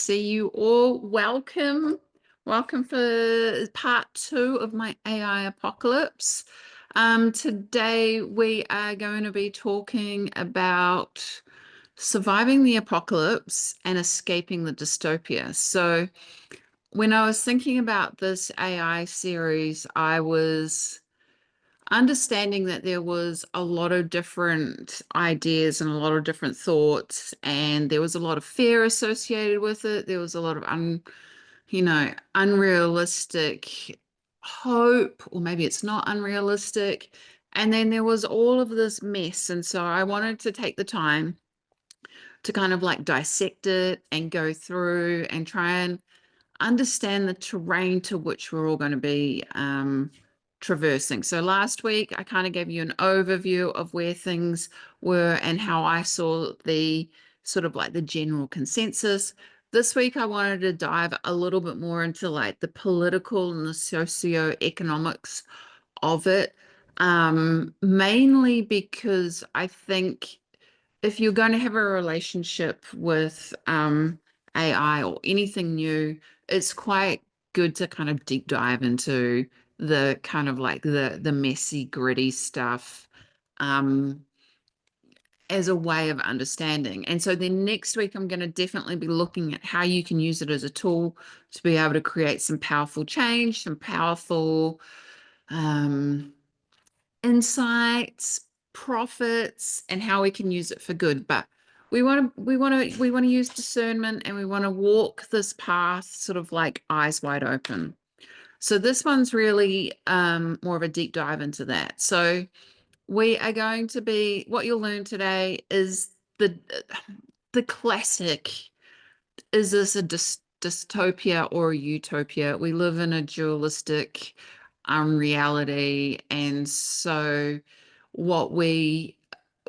see you all. Welcome. Welcome for part 2 of my AI apocalypse. Today we are going to be talking about surviving the apocalypse and escaping the dystopia. So when I was thinking about this AI series, I was understanding that there was a lot of different ideas and a lot of different thoughts, and there was a lot of fear associated with it. There was a lot of unrealistic hope, or maybe it's not unrealistic. And then there was all of this mess. And so I wanted to take the time to kind of like dissect it and go through and try and understand the terrain to which we're all going to be traversing. So last week, I kind of gave you an overview of where things were and how I saw the sort of like the general consensus. This week, I wanted to dive a little bit more into like the political and the socioeconomics of it, mainly because I think if you're going to have a relationship with AI or anything new, it's quite good to kind of deep dive into the kind of like the messy, gritty stuff as a way of understanding. And so then next week, I'm going to definitely be looking at how you can use it as a tool to be able to create some powerful change, some powerful insights, profits, and how we can use it for good. But we want to use discernment, and we want to walk this path sort of like eyes wide open. So this one's really more of a deep dive into that. So we are going to be, what you'll learn today is the classic, is this a dystopia or a utopia? We live in a dualistic reality, and so we're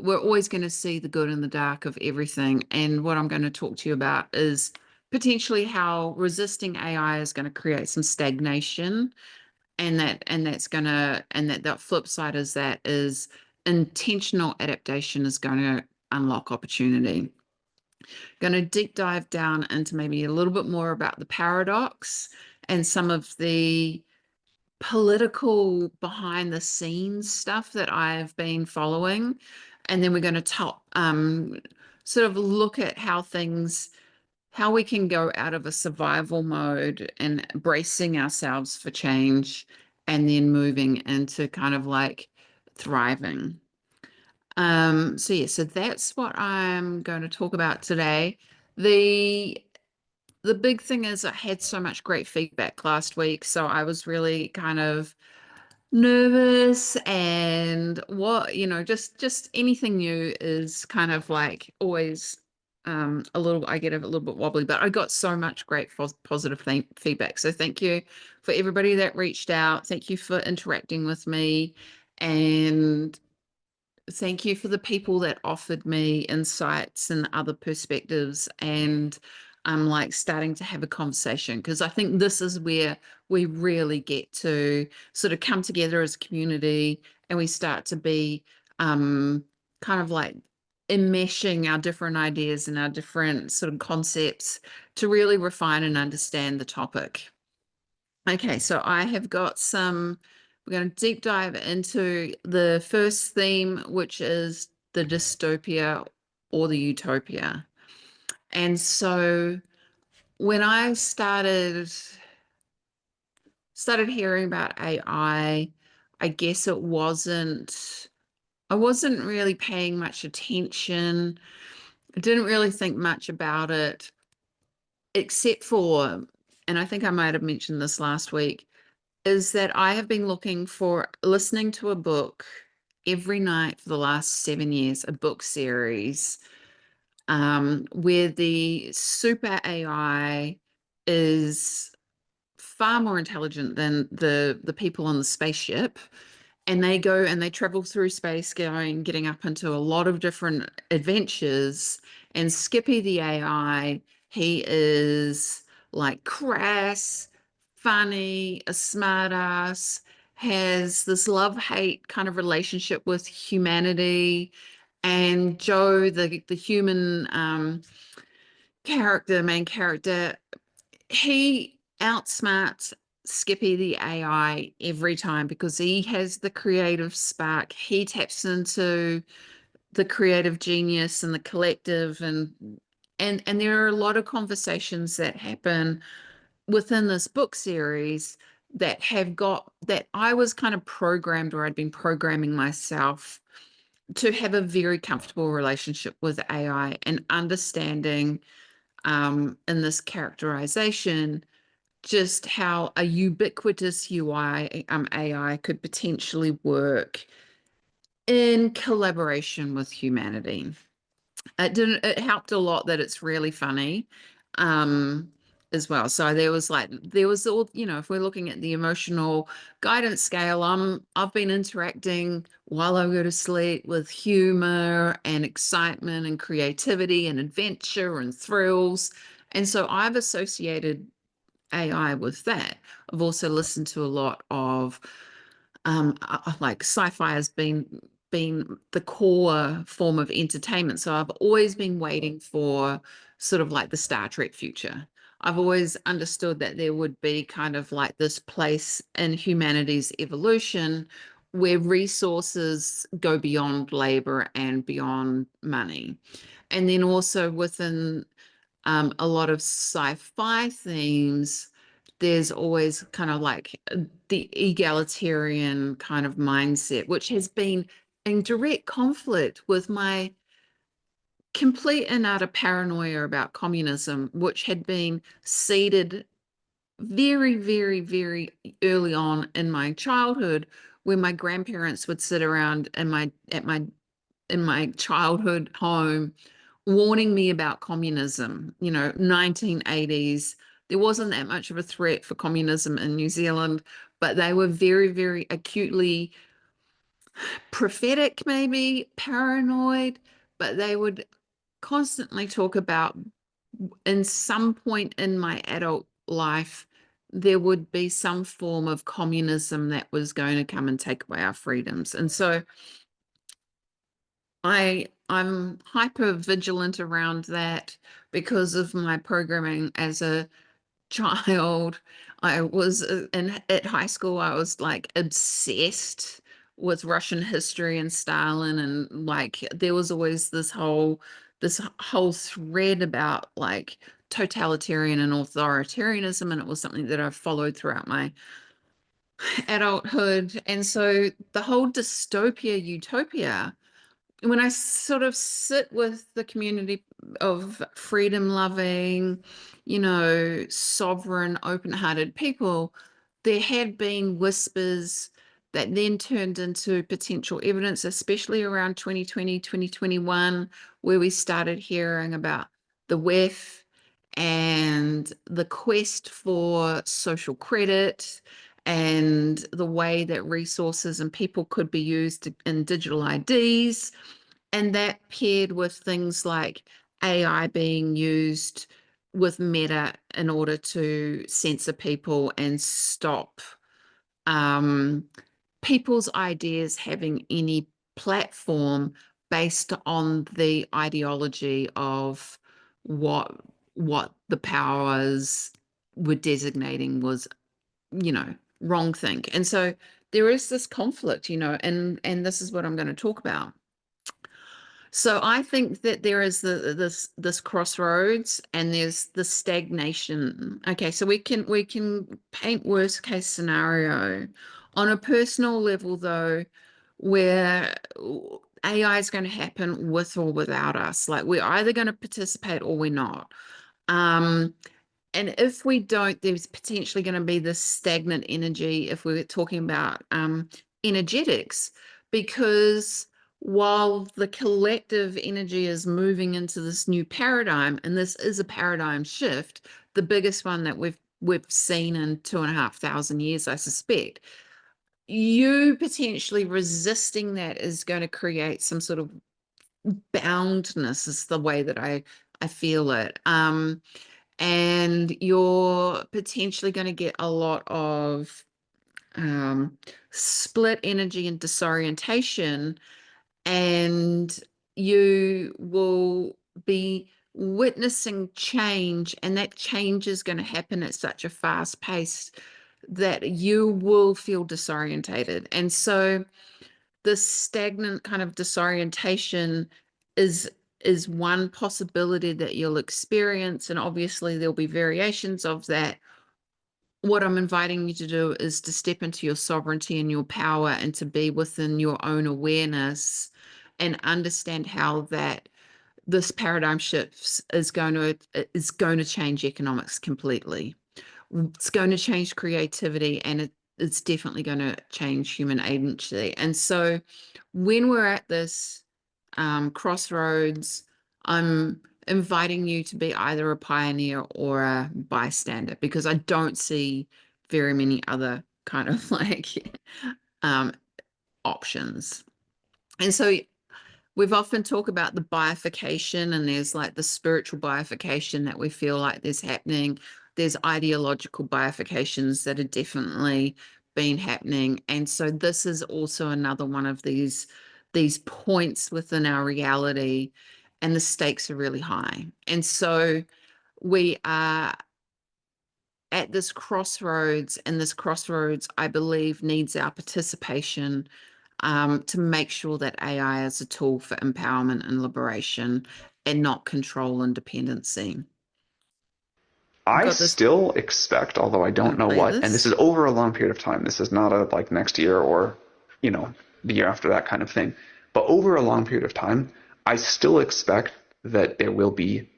always going to see the good and the dark of everything. And what I'm going to talk to you about is potentially how resisting AI is going to create some stagnation, and that flip side is that is intentional adaptation is going to unlock opportunity. Going to deep dive down into maybe a little bit more about the paradox and some of the political behind the scenes stuff that I've been following. And then we're going to sort of look at how we can go out of a survival mode and bracing ourselves for change, and then moving into kind of like thriving. So that's what I'm going to talk about today. The big thing is I had so much great feedback last week, so I was really kind of nervous, and just anything new is kind of like always I get a little bit wobbly, but I got so much great positive feedback. So thank you for everybody that reached out. Thank you for interacting with me, and thank you for the people that offered me insights and other perspectives. And I'm like starting to have a conversation, because I think this is where we really get to sort of come together as a community, and we start to be kind of like enmeshing our different ideas and our different sort of concepts to really refine and understand the topic. Okay, so I have got we're going to deep dive into the first theme, which is the dystopia or the utopia. And so when I started hearing about AI, I guess I wasn't really paying much attention. I didn't really think much about it, except for, and I think I might have mentioned this last week, is that I have been listening to a book every night for the last 7 years, a book series, where the super AI is far more intelligent than the people on the spaceship. And they go and they travel through space, getting up into a lot of different adventures. And Skippy the AI, he is like crass, funny, a smartass, has this love-hate kind of relationship with humanity. And Joe, the human main character, he outsmarts Skippy the AI every time because he has the creative spark. He taps into the creative genius and the collective, and there are a lot of conversations that happen within this book series that have got that I was kind of programmed, or I'd been programming myself to have a very comfortable relationship with AI and understanding in this characterization just how a ubiquitous UI AI could potentially work in collaboration with humanity. It helped a lot that it's really funny as well. So there was all, if we're looking at the emotional guidance scale, I've been interacting while I go to sleep with humor and excitement and creativity and adventure and thrills. And so I've associated AI with that. I've also listened to a lot of like sci-fi has been the core form of entertainment. So I've always been waiting for sort of like the Star Trek future. I've always understood that there would be kind of like this place in humanity's evolution where resources go beyond labor and beyond money. And then also within a lot of sci-fi themes, there's always kind of like the egalitarian kind of mindset, which has been in direct conflict with my complete and utter paranoia about communism, which had been seeded very, very, very early on in my childhood, where my grandparents would sit around in my childhood home warning me about communism, 1980s. There wasn't that much of a threat for communism in New Zealand, but they were very, very acutely prophetic, maybe paranoid, but they would constantly talk about in some point in my adult life, there would be some form of communism that was going to come and take away our freedoms. And so I'm hyper vigilant around that because of my programming as a child. I was at high school, I was like obsessed with Russian history and Stalin, and like there was always this whole thread about like totalitarian and authoritarianism, and it was something that I've followed throughout my adulthood. And so the whole dystopia utopia, when I sort of sit with the community of freedom loving, sovereign, open hearted people, there had been whispers that then turned into potential evidence, especially around 2020, 2021, where we started hearing about the WEF and the quest for social credit and the way that resources and people could be used in digital IDs. And that paired with things like AI being used with Meta in order to censor people and stop um, people's ideas having any platform based on the ideology of what what the powers were designating was, wrong think. And so there is this conflict, and this is what I'm going to talk about. So I think that there is this crossroads and there's the stagnation. Okay, so we can paint worst case scenario. On a personal level though, where AI is going to happen with or without us. Like we're either going to participate or we're not. Um, and if we don't, there's potentially going to be this stagnant energy if we're talking about energetics, because while the collective energy is moving into this new paradigm, and this is a paradigm shift, the biggest one that we've seen in 2,500 years, I suspect, you potentially resisting that is going to create some sort of boundness, is the way that I feel it. And you're potentially going to get a lot of split energy and disorientation, and you will be witnessing change, and that change is going to happen at such a fast pace that you will feel disorientated. And so this stagnant kind of disorientation is one possibility that you'll experience, and obviously there'll be variations of that. What I'm inviting you to do is to step into your sovereignty and your power, and to be within your own awareness and understand how that this paradigm shifts is going to change economics completely. It's going to change creativity, and it's definitely going to change human agency. And so when we're at this crossroads, I'm inviting you to be either a pioneer or a bystander, because I don't see very many other kind of like um, options. And so we've often talked about the bifurcation, and there's like the spiritual bifurcation that we feel like there's happening. There's ideological bifurcations that are definitely been happening. And so this is also another one of these points within our reality, and the stakes are really high. And so we are at this crossroads, and this crossroads, I believe, needs our participation to make sure that AI is a tool for empowerment and liberation, and not control and dependency. We've I got this. still expect, although I Want don't to know play what, and this this? is over a long period of time. This is not a like next year or, you know, the year after that kind of thing. But over a long period of time, I still expect that there will be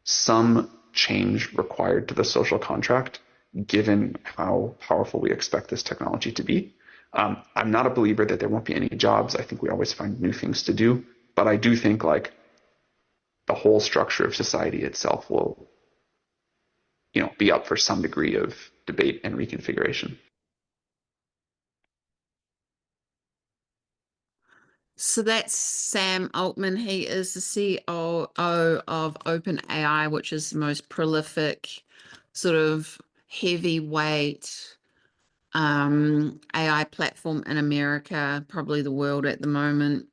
some change required to the social contract, given how powerful we expect this technology to be. I'm not a believer that there won't be any jobs. I think we always find new things to do, but I do think like the whole structure of society itself will, be up for some degree of debate and reconfiguration. So that's Sam Altman. He is the CEO of OpenAI, which is the most prolific, sort of heavyweight AI platform in America, probably the world at the moment.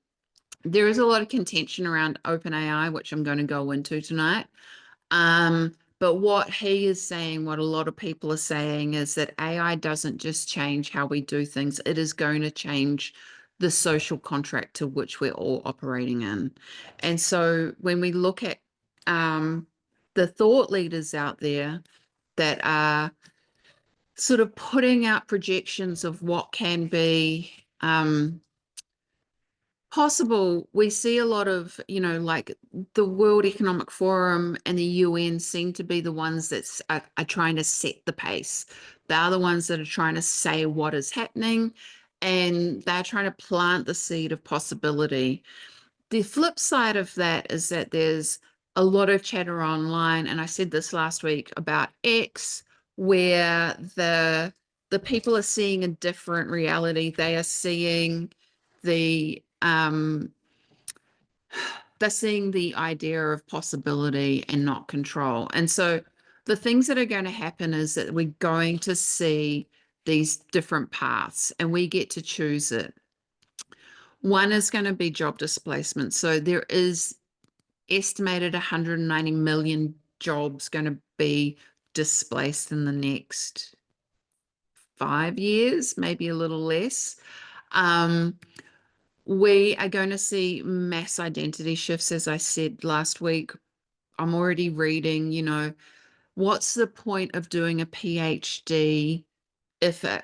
There is a lot of contention around OpenAI, which I'm going to go into tonight. But what he is saying, what a lot of people are saying, is that AI doesn't just change how we do things, it is going to change the social contract to which we're all operating in. And so when we look at um, the thought leaders out there that are sort of putting out projections of what can be possible, we see a lot of, like the World Economic Forum and the UN seem to be the ones that are trying to set the pace. They're the ones that are trying to say what is happening, and they're trying to plant the seed of possibility. The flip side of that is that there's a lot of chatter online, and I said this last week about X, where the people are seeing a different reality. They are seeing the they're seeing the idea of possibility and not control. And so the things that are going to happen is that we're going to see these different paths, and we get to choose it. One is going to be job displacement. So there is estimated 190 million jobs going to be displaced in the next 5 years, maybe a little less. Um, we are going to see mass identity shifts, as I said last week. I'm already reading, what's the point of doing a PhD if a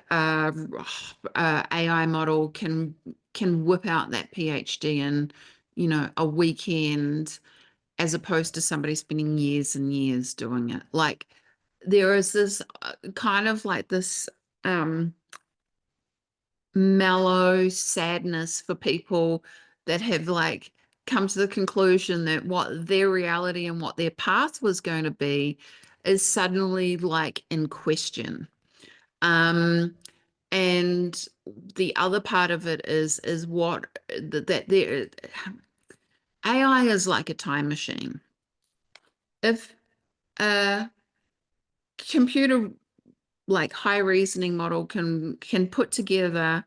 AI model can whip out that PhD in, a weekend, as opposed to somebody spending years and years doing it. Like there is this kind of like this mellow sadness for people that have like come to the conclusion that what their reality and what their path was going to be is suddenly like in question. Um, and the other part of it is what that there AI is like a time machine. If a computer like high reasoning model can put together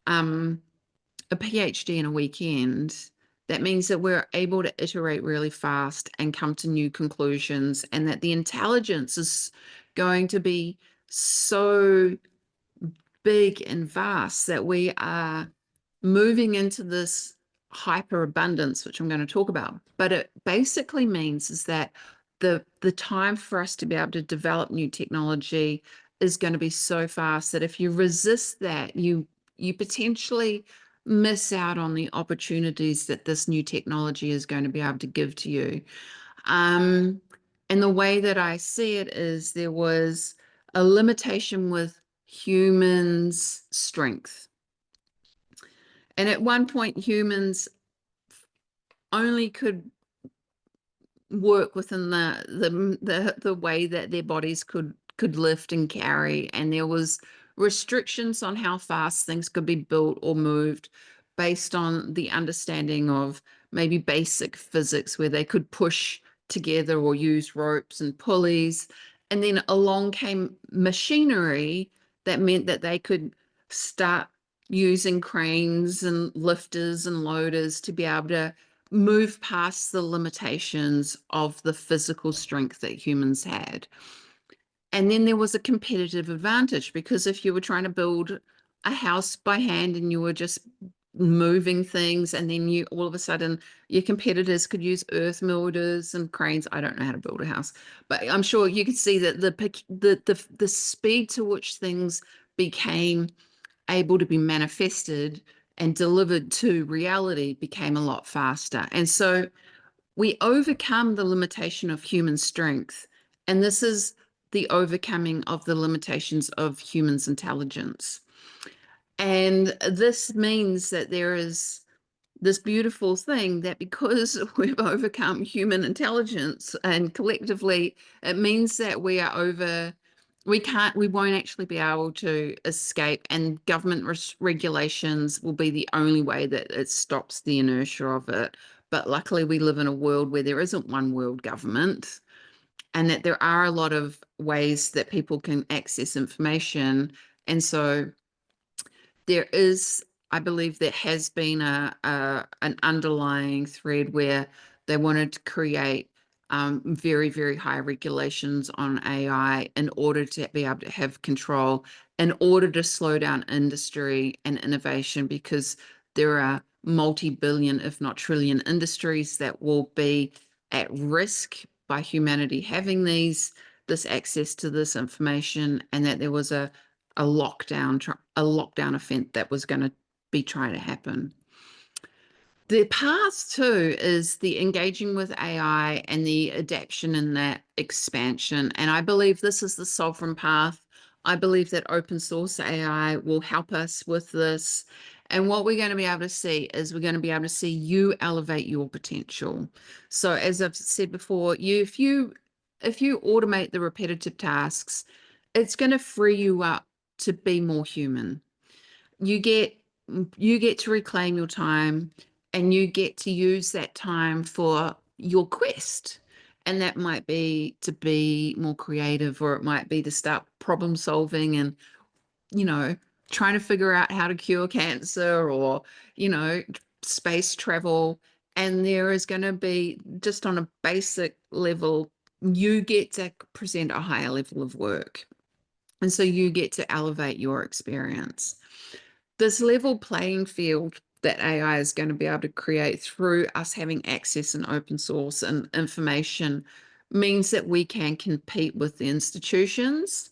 um a PhD in a weekend, That means that we're able to iterate really fast and come to new conclusions, and that the intelligence is going to be so big and vast that we are moving into this hyper abundance, which I'm going to talk about. But it basically means is that the time for us to be able to develop new technology is going to be so fast that if you resist that, you potentially miss out on the opportunities that this new technology is going to be able to give to you. Um, and the way that I see it is there was a limitation with humans' strength. And at one point, humans only could work within the way that their bodies could lift and carry, and there was restrictions on how fast things could be built or moved based on the understanding of maybe basic physics, where they could push together or use ropes and pulleys. And then along came machinery that meant that they could start using cranes and lifters and loaders to be able to move past the limitations of the physical strength that humans had. And then there was a competitive advantage, because if you were trying to build a house by hand and you were just moving things, and then you all of a sudden your competitors could use earth movers and cranes. I don't know how to build a house, but I'm sure you could see that the speed to which things became able to be manifested and delivered to reality became a lot faster. And so we overcome the limitation of human strength. And this is the overcoming of the limitations of humans' intelligence. And this means that there is this beautiful thing that because we've overcome human intelligence and collectively, it means that we won't actually be able to escape, and government regulations will be the only way that it stops the inertia of it. But luckily we live in a world where there isn't one world government, and that there are a lot of ways that people can access information. And so there is, I believe there has been an underlying thread where they wanted to create very, very high regulations on AI in order to be able to have control, in order to slow down industry and innovation, because there are multi-billion, if not trillion, industries that will be at risk by humanity having this access to this information, and that there was a lockdown event that was going to be trying to happen. The path too is the engaging with AI and the adaptation and that expansion. And I believe this is the sovereign path. I believe that open source AI will help us with this. And what we're going to be able to see is we're going to be able to see you elevate your potential. So as I've said before, if you automate the repetitive tasks, it's going to free you up to be more human. You get you get to reclaim your time, and you get to use that time for your quest. And that might be to be more creative, or it might be to start problem solving and, you know, trying to figure out how to cure cancer, or, you know, space travel. And there is going to be, just on a basic level, you get to present a higher level of work. And so you get to elevate your experience. This level playing field that AI is going to be able to create through us having access and open source and information means that we can compete with the institutions,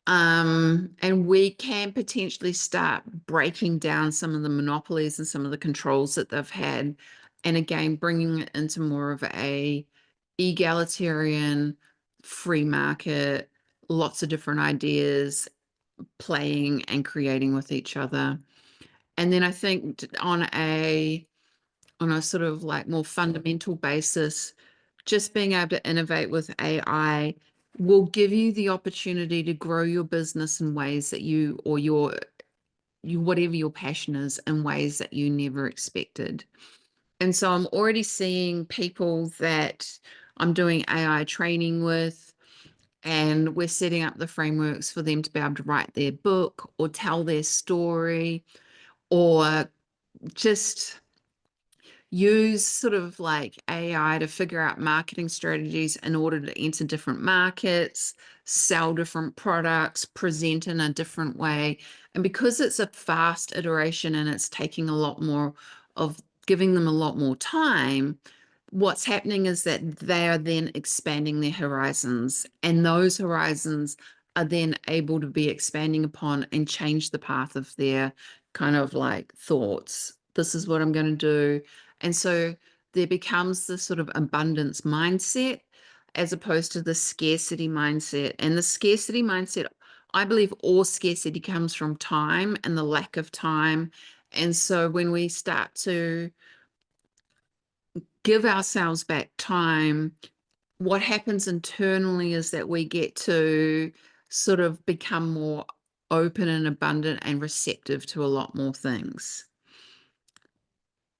and we can potentially start breaking down some of the monopolies and some of the controls that they've had, and again bringing it into more of a egalitarian free market, lots of different ideas playing and creating with each other. And then I think on a sort of like more fundamental basis, just being able to innovate with AI will give you the opportunity to grow your business in ways that you whatever your passion is, in ways that you never expected. And so I'm already seeing people that I'm doing AI training with, and we're setting up the frameworks for them to be able to write their book or tell their story, or just use sort of like AI to figure out marketing strategies in order to enter different markets, sell different products, present in a different way. And because it's a fast iteration and it's taking a lot more of giving them a lot more time, what's happening is that they are then expanding their horizons, and those horizons are then able to be expanding upon and change the path of their kind of like thoughts. This is what I'm going to do. And so there becomes this sort of abundance mindset as opposed to the scarcity mindset. And the scarcity mindset, I believe all scarcity comes from time and the lack of time. And so when we start to give ourselves back time, what happens internally is that we get to sort of become more open and abundant and receptive to a lot more things.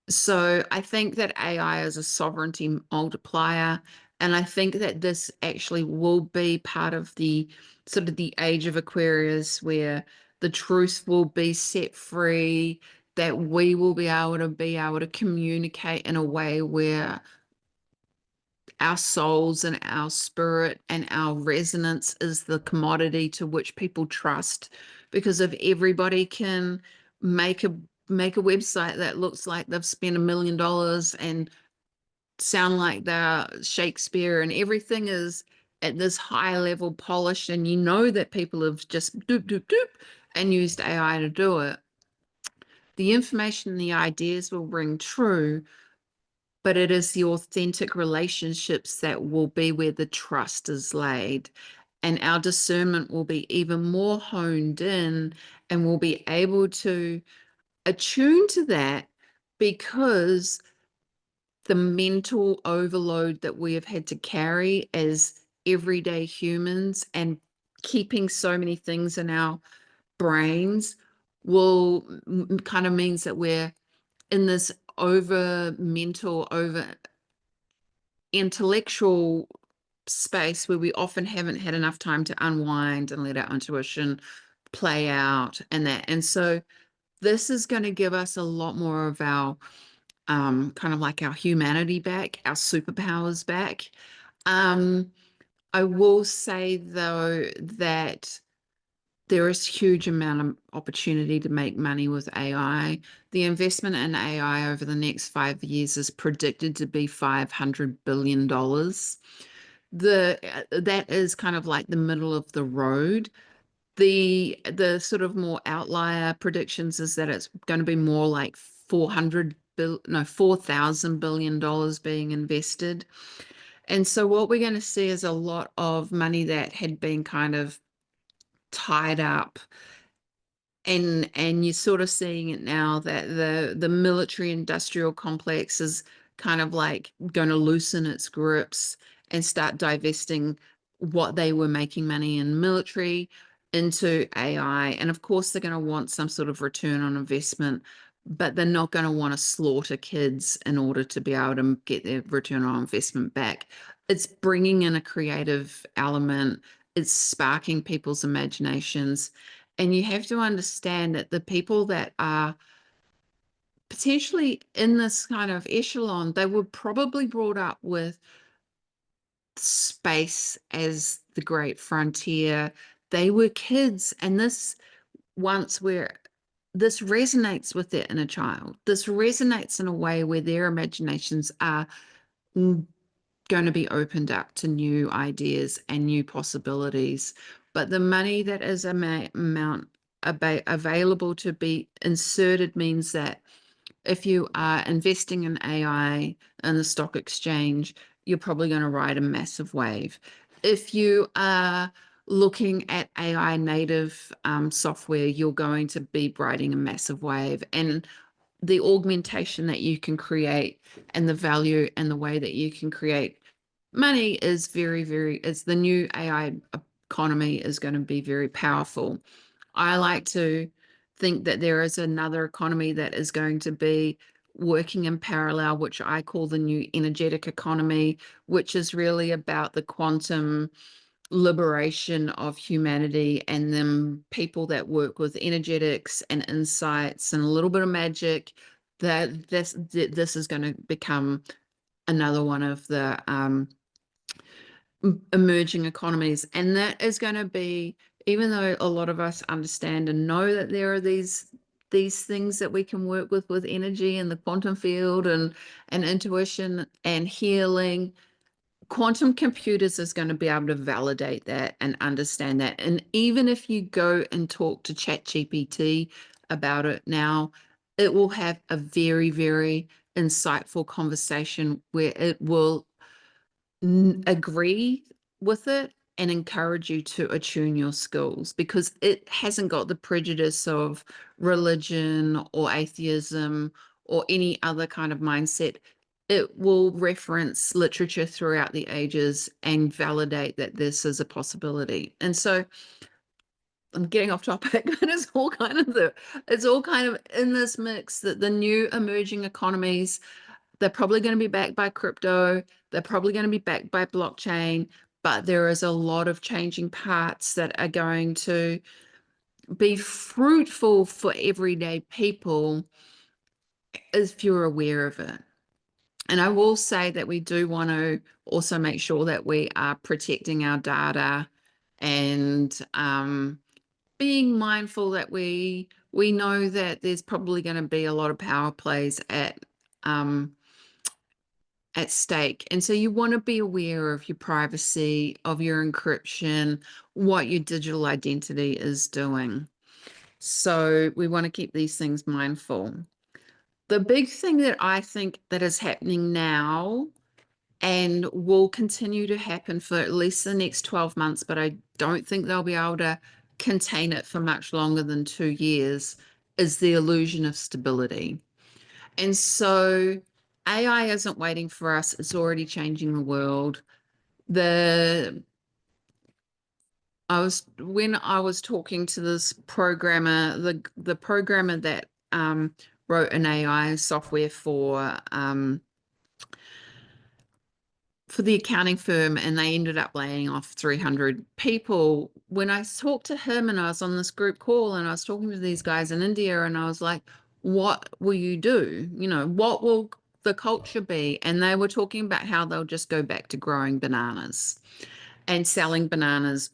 So I think that AI is a sovereignty multiplier, and I think that this actually will be part of the sort of the age of Aquarius where the truth will be set free, that we will be able to communicate in a way where our souls and our spirit and our resonance is the commodity to which people trust. Because if everybody can make a website that looks like they've spent $1 million and sound like they're Shakespeare and everything is at this high level polished, and you know that people have just doop doop doop and used AI to do it, the information and the ideas will ring true, but it is the authentic relationships that will be where the trust is laid. And our discernment will be even more honed in, and we'll be able to attune to that because the mental overload that we have had to carry as everyday humans and keeping so many things in our brains will kind of means that we're in this over mental, over intellectual space where we often haven't had enough time to unwind and let our intuition play out and that. And so this is going to give us a lot more of our kind of like our humanity back, our superpowers back. I will say though that there is huge amount of opportunity to make money with AI. The investment in AI over the next 5 years is predicted to be $500 billion. That is kind of like the middle of the road. The sort of more outlier predictions is that it's going to be more like 4,000 billion dollars being invested. And so what we're going to see is a lot of money that had been kind of tied up, and you're sort of seeing it now that the military industrial complex is kind of like going to loosen its grips and start divesting what they were making money in military into AI. And of course they're going to want some sort of return on investment, but they're not going to want to slaughter kids in order to be able to get their return on investment back. It's bringing in a creative element, it's sparking people's imaginations. And you have to understand that the people that are potentially in this kind of echelon, they were probably brought up with space as the great frontier. They were kids, and this resonates with their inner child. This resonates in a way where their imaginations are going to be opened up to new ideas and new possibilities. But the money that is amount available to be inserted means that if you are investing in AI in the stock exchange, you're probably going to ride a massive wave. If you are looking at AI native software, you're going to be riding a massive wave. And the augmentation that you can create and the value and the way that you can create money is it's the new AI economy is going to be very powerful. I like to think that there is another economy that is going to be working in parallel, which I call the new energetic economy, which is really about the quantum liberation of humanity, and then people that work with energetics and insights and a little bit of magic. that this is going to become another one of the emerging economies. And that is going to be, even though a lot of us understand and know that there are these things that we can work with energy and the quantum field and intuition and healing, quantum computers is going to be able to validate that and understand that. And even if you go and talk to ChatGPT about it now, it will have a very, very insightful conversation where it will agree with it and encourage you to attune your skills, because it hasn't got the prejudice of religion or atheism or any other kind of mindset. It will reference literature throughout the ages and validate that this is a possibility. And so I'm getting off topic, but it's all kind of in this mix that the new emerging economies, they're probably going to be backed by crypto. They're probably going to be backed by blockchain, but there is a lot of changing parts that are going to be fruitful for everyday people if you're aware of it. And I will say that we do want to also make sure that we are protecting our data and being mindful that we know that there's probably going to be a lot of power plays at stake. And so you want to be aware of your privacy, of your encryption, what your digital identity is doing. So we want to keep these things mindful. The big thing that I think that is happening now and will continue to happen for at least the next 12 months, but I don't think they'll be able to contain it for much longer than 2 years, is the illusion of stability. And so AI isn't waiting for us, it's already changing the world. When I was talking to this programmer, the programmer that wrote an AI software for the accounting firm, and they ended up laying off 300 people. When I talked to him and I was on this group call and I was talking to these guys in India, and I was like, what will you do? You know, what will the culture be? And they were talking about how they'll just go back to growing bananas and selling bananas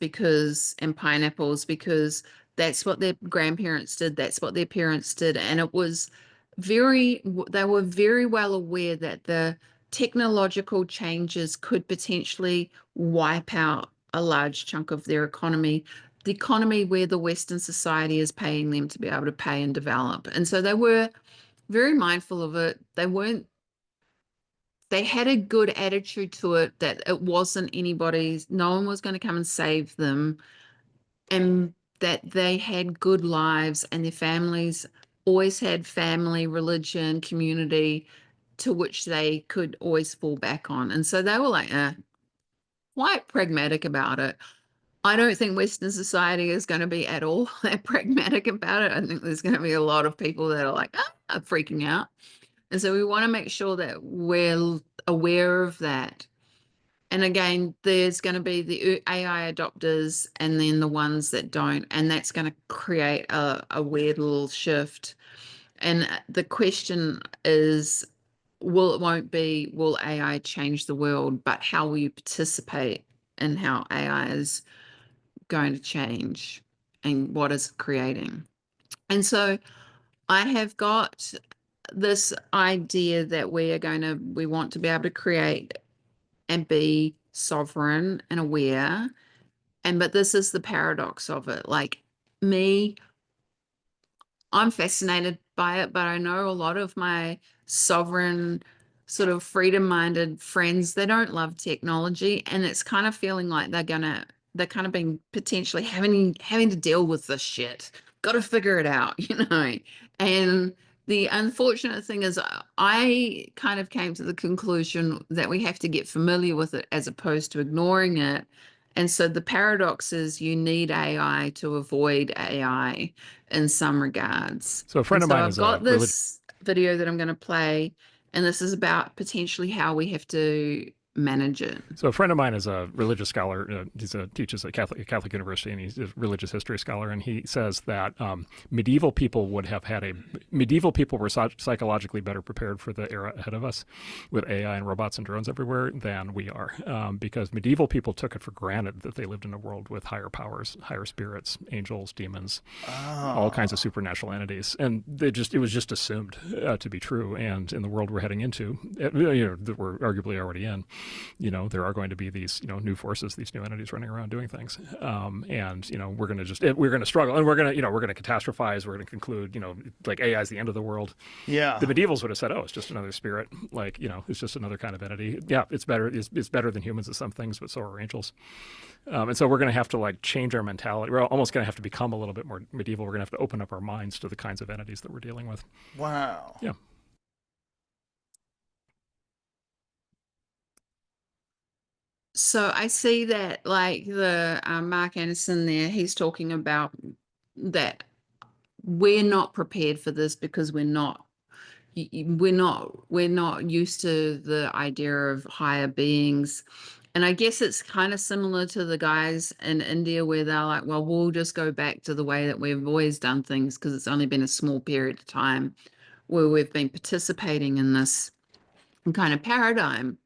and pineapples, because that's what their grandparents did, that's what their parents did. And it was they were very well aware that the technological changes could potentially wipe out a large chunk of their economy, the economy where the Western society is paying them to be able to pay and develop. And so they were very mindful of it. They had a good attitude to it, that it wasn't anybody's, no one was going to come and save them, and that they had good lives and their families always had family, religion, community to which they could always fall back on. And so they were like, quite pragmatic about it. I don't think Western society is going to be at all that pragmatic about it. I think there's going to be a lot of people that are like, freaking out. And so we want to make sure that we're aware of that. And again, there's going to be the AI adopters and then the ones that don't. And that's going to create a weird little shift. And the question is, will AI change the world? But how will you participate in how AI is going to change and what is creating? And so I have got this idea that we want to be able to create and be sovereign and aware. But this is the paradox of it. Like me, I'm fascinated by it, but I know a lot of my sovereign, sort of freedom-minded friends, they don't love technology, and it's kind of feeling like they're kind of being potentially having to deal with this shit. Got to figure it out, you know. And the unfortunate thing is, I kind of came to the conclusion that we have to get familiar with it as opposed to ignoring it. And so the paradox is you need AI to avoid AI in some regards. So a friend And of so mine I've is a got this video that I'm going to play, and this is about potentially how we have to manage it. So a friend of mine is a religious scholar. Teaches at Catholic university, and he's a religious history scholar. And he says that medieval people were psychologically better prepared for the era ahead of us, with AI and robots and drones everywhere, than we are, because medieval people took it for granted that they lived in a world with higher powers, higher spirits, angels, demons, all kinds of supernatural entities, and it was just assumed to be true. And in the world we're heading into, that we're arguably already in, there are going to be these, new forces, these new entities running around doing things. And, we're going to struggle, and we're going to catastrophize. We're going to conclude, like AI is the end of the world. Yeah. The medievals would have said, oh, it's just another spirit. Like, it's just another kind of entity. Yeah. It's better than humans at some things, but so are angels. And so we're going to have to change our mentality. We're almost going to have to become a little bit more medieval. We're going to have to open up our minds to the kinds of entities that we're dealing with. Wow. Yeah. So I see that the Mark Anderson there, he's talking about that we're not prepared for this because we're not used to the idea of higher beings. And I guess it's kind of similar to the guys in India where they're like, well, we'll just go back to the way that we've always done things because it's only been a small period of time where we've been participating in this kind of paradigm.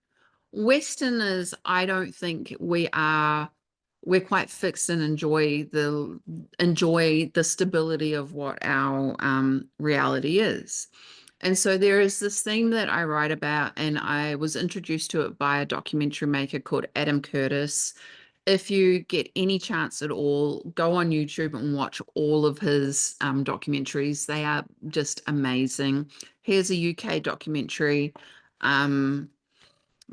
Westerners, I don't think we're quite fixed and enjoy the stability of what our reality is. And so there is this theme that I write about, and I was introduced to it by a documentary maker called Adam Curtis. If you get any chance at all, go on YouTube and watch all of his documentaries. They are just amazing. Here's a UK documentary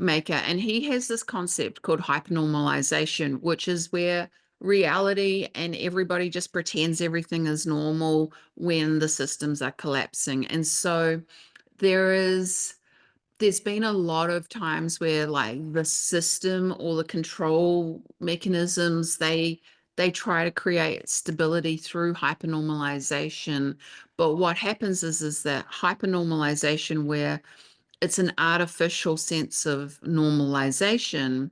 maker, and he has this concept called hypernormalization, which is where reality and everybody just pretends everything is normal when the systems are collapsing. And so there's been a lot of times where the system or the control mechanisms, they try to create stability through hypernormalization. But what happens is that hypernormalization, where it's an artificial sense of normalization,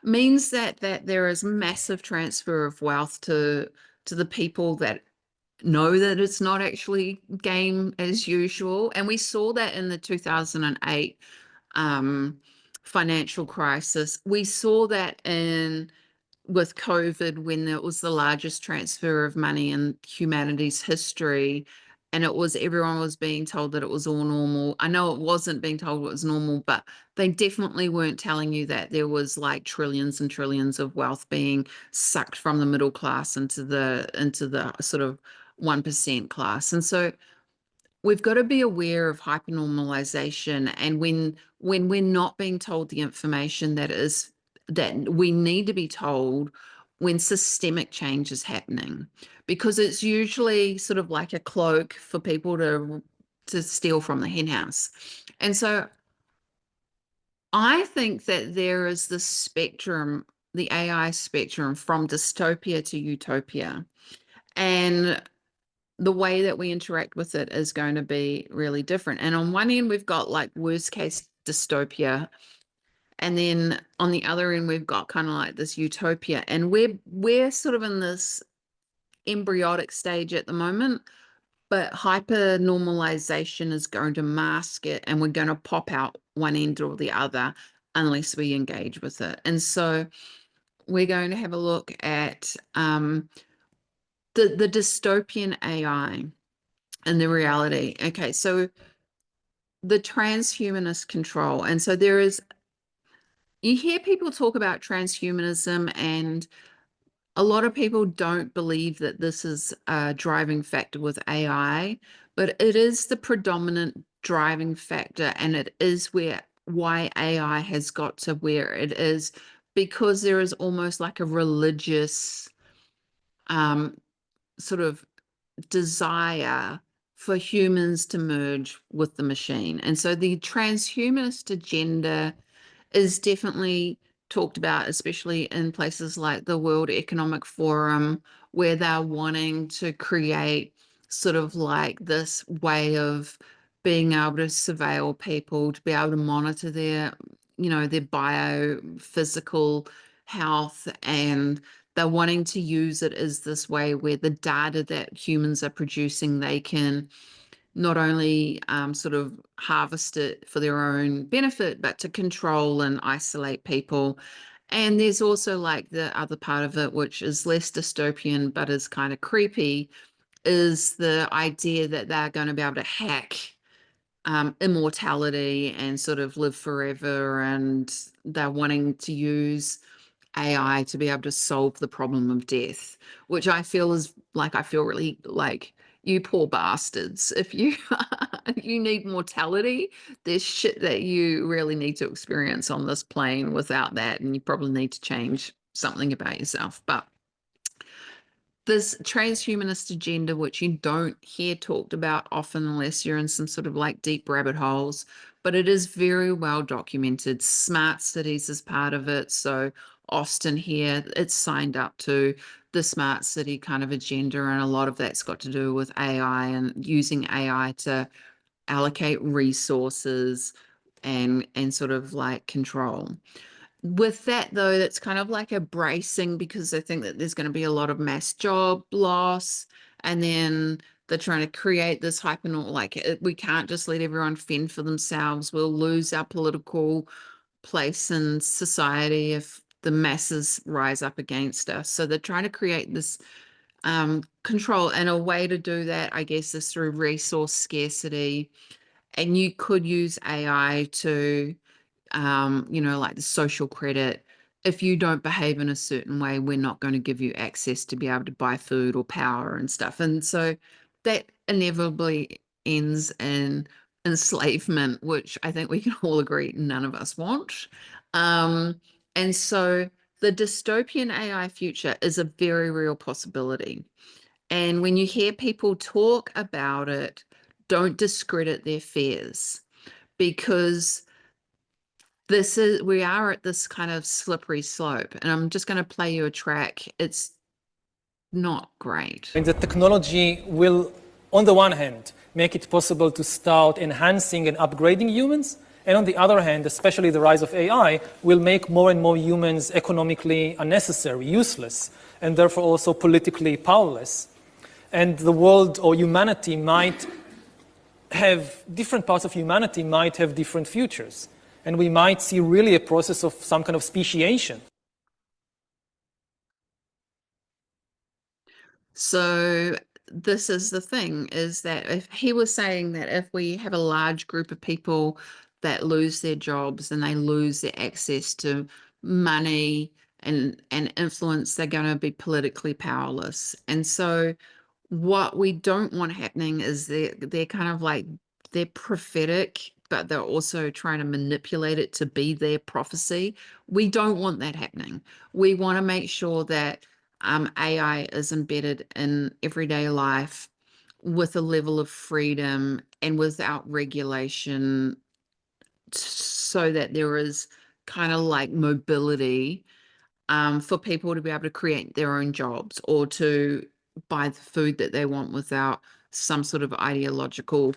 means that there is massive transfer of wealth to the people that know that it's not actually game as usual. And we saw that in the 2008 financial crisis. We saw that with COVID, when it was the largest transfer of money in humanity's history, and everyone was being told that it was all normal. I know it wasn't being told it was normal, but they definitely weren't telling you that there was trillions and trillions of wealth being sucked from the middle class into the sort of 1% class. And so we've got to be aware of hypernormalization, and when we're not being told the information that we need to be told when systemic change is happening, because it's usually sort of like a cloak for people to steal from the henhouse. And so I think that there is this spectrum, the AI spectrum, from dystopia to utopia, and the way that we interact with it is going to be really different. And on one end, we've got worst case dystopia. And then on the other end, we've got kind of this utopia. And we're sort of in this embryonic stage at the moment, but hyper normalization is going to mask it, and we're going to pop out one end or the other unless we engage with it. And so we're going to have a look at the dystopian AI and the reality. Okay, so the transhumanist control. And so you hear people talk about transhumanism, and a lot of people don't believe that this is a driving factor with AI, but it is the predominant driving factor, and it is why AI has got to where it is, because there is almost like a religious sort of desire for humans to merge with the machine. And so the transhumanist agenda is definitely talked about, especially in places like the World Economic Forum, where they're wanting to create sort of this way of being able to surveil people, to be able to monitor their their biophysical health, and they're wanting to use it as this way where the data that humans are producing, they can not only sort of harvest it for their own benefit, but to control and isolate people. And there's also like the other part of it, which is less dystopian, but is kind of creepy, is the idea that they're going to be able to hack immortality and sort of live forever. And they're wanting to use AI to be able to solve the problem of death, which I feel is like, I feel really like, you poor bastards. If you you need mortality, there's shit that you really need to experience on this plane without that, and you probably need to change something about yourself. But this transhumanist agenda, which you don't hear talked about often unless you're in some sort of like deep rabbit holes, but it is very well documented. Smart cities is part of it. So Austin here, it's signed up to the smart city kind of agenda, and a lot of that's got to do with AI and using AI to allocate resources and sort of like control. With that, though, that's kind of like a bracing, because I think that there's going to be a lot of mass job loss. And then they're trying to create this hyper, like we can't just let everyone fend for themselves. We'll lose our political place in society if the masses rise up against us. So they're trying to create this control. And a way to do that, I guess, is through resource scarcity. And you could use AI to like the social credit. If you don't behave in a certain way, we're not going to give you access to be able to buy food or power and stuff. And so that inevitably ends in enslavement, which I think we can all agree none of us want. And so the dystopian AI future is a very real possibility. And when you hear people talk about it, don't discredit their fears, because we are at this kind of slippery slope. And I'm just going to play you a track. It's not great. And the technology will, on the one hand, make it possible to start enhancing and upgrading humans. And on the other hand, especially the rise of AI, will make more and more humans economically unnecessary, useless, and therefore also politically powerless. And the world or humanity might have, different parts of humanity might have different futures. And we might see really a process of some kind of speciation. So this is the thing, is that if he was saying that if we have a large group of people that lose their jobs and they lose their access to money and influence, they're going to be politically powerless. And so what we don't want happening is they're kind of like, they're prophetic, but they're also trying to manipulate it to be their prophecy. We don't want that happening. We want to make sure that AI is embedded in everyday life with a level of freedom and without regulation, so that there is kind of like mobility for people to be able to create their own jobs or to buy the food that they want without some sort of ideological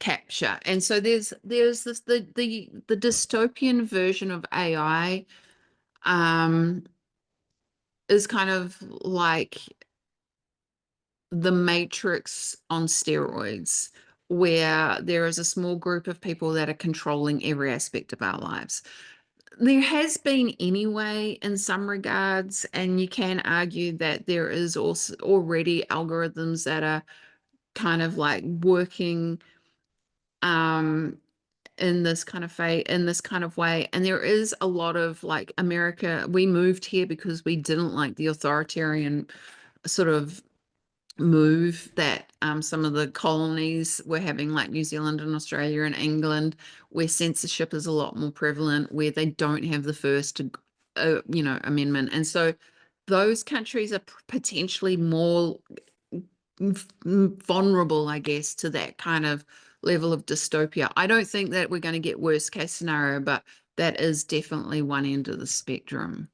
capture. And so there's this the dystopian version of AI is kind of like the Matrix on steroids, where there is a small group of people that are controlling every aspect of our lives. There has been anyway in some regards, and you can argue that there is also already algorithms that are kind of like working in this kind of way. And there is a lot of like, America, we moved here because we didn't like the authoritarian sort of move that some of the colonies were having, like New Zealand and Australia and England, where censorship is a lot more prevalent, where they don't have the First Amendment. And so those countries are potentially more vulnerable, I guess, to that kind of level of dystopia. I don't think that we're going to get worst case scenario, but that is definitely one end of the spectrum.